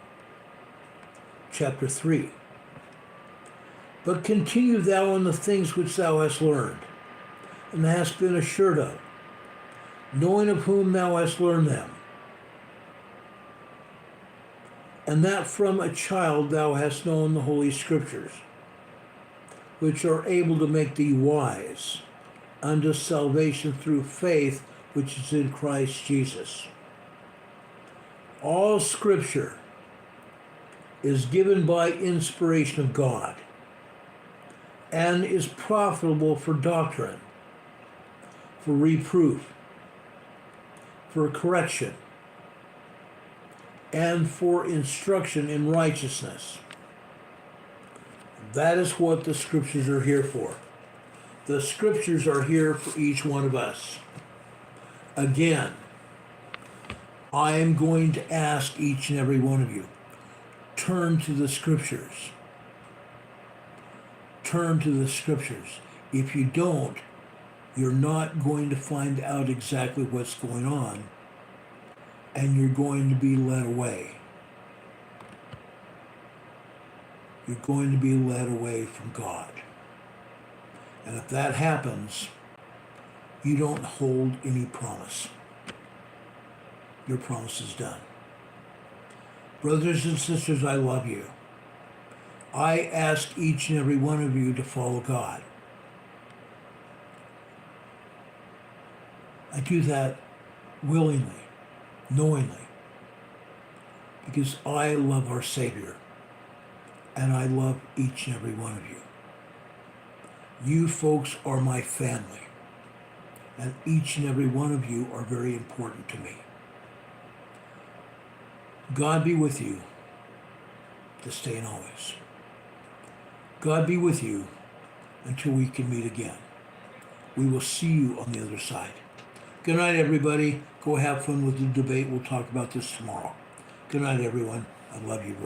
chapter 3. But continue thou in the things which thou hast learned, and hast been assured of, knowing of whom thou hast learned them, and that from a child thou hast known the Holy Scriptures, which are able to make thee wise unto salvation through faith which is in Christ Jesus. All Scripture is given by inspiration of God, and is profitable for doctrine, for reproof, for correction, and for instruction in righteousness. That is what the Scriptures are here for. The Scriptures are here for each one of us. Again, I am going to ask each and every one of you, turn to the Scriptures. Turn to the Scriptures. If you don't, you're not going to find out exactly what's going on, and you're going to be led away. You're going to be led away from God. And if that happens, you don't hold any promise. Your promise is done. Brothers and sisters, I love you. I ask each and every one of you to follow God. I do that willingly, knowingly, because I love our Savior, and I love each and every one of you. You folks are my family, and each and every one of you are very important to me. God be with you this day and always. God be with you until we can meet again. We will see you on the other side. Good night, everybody. Go have fun with the debate. We'll talk about this tomorrow. Good night, everyone. I love you very much.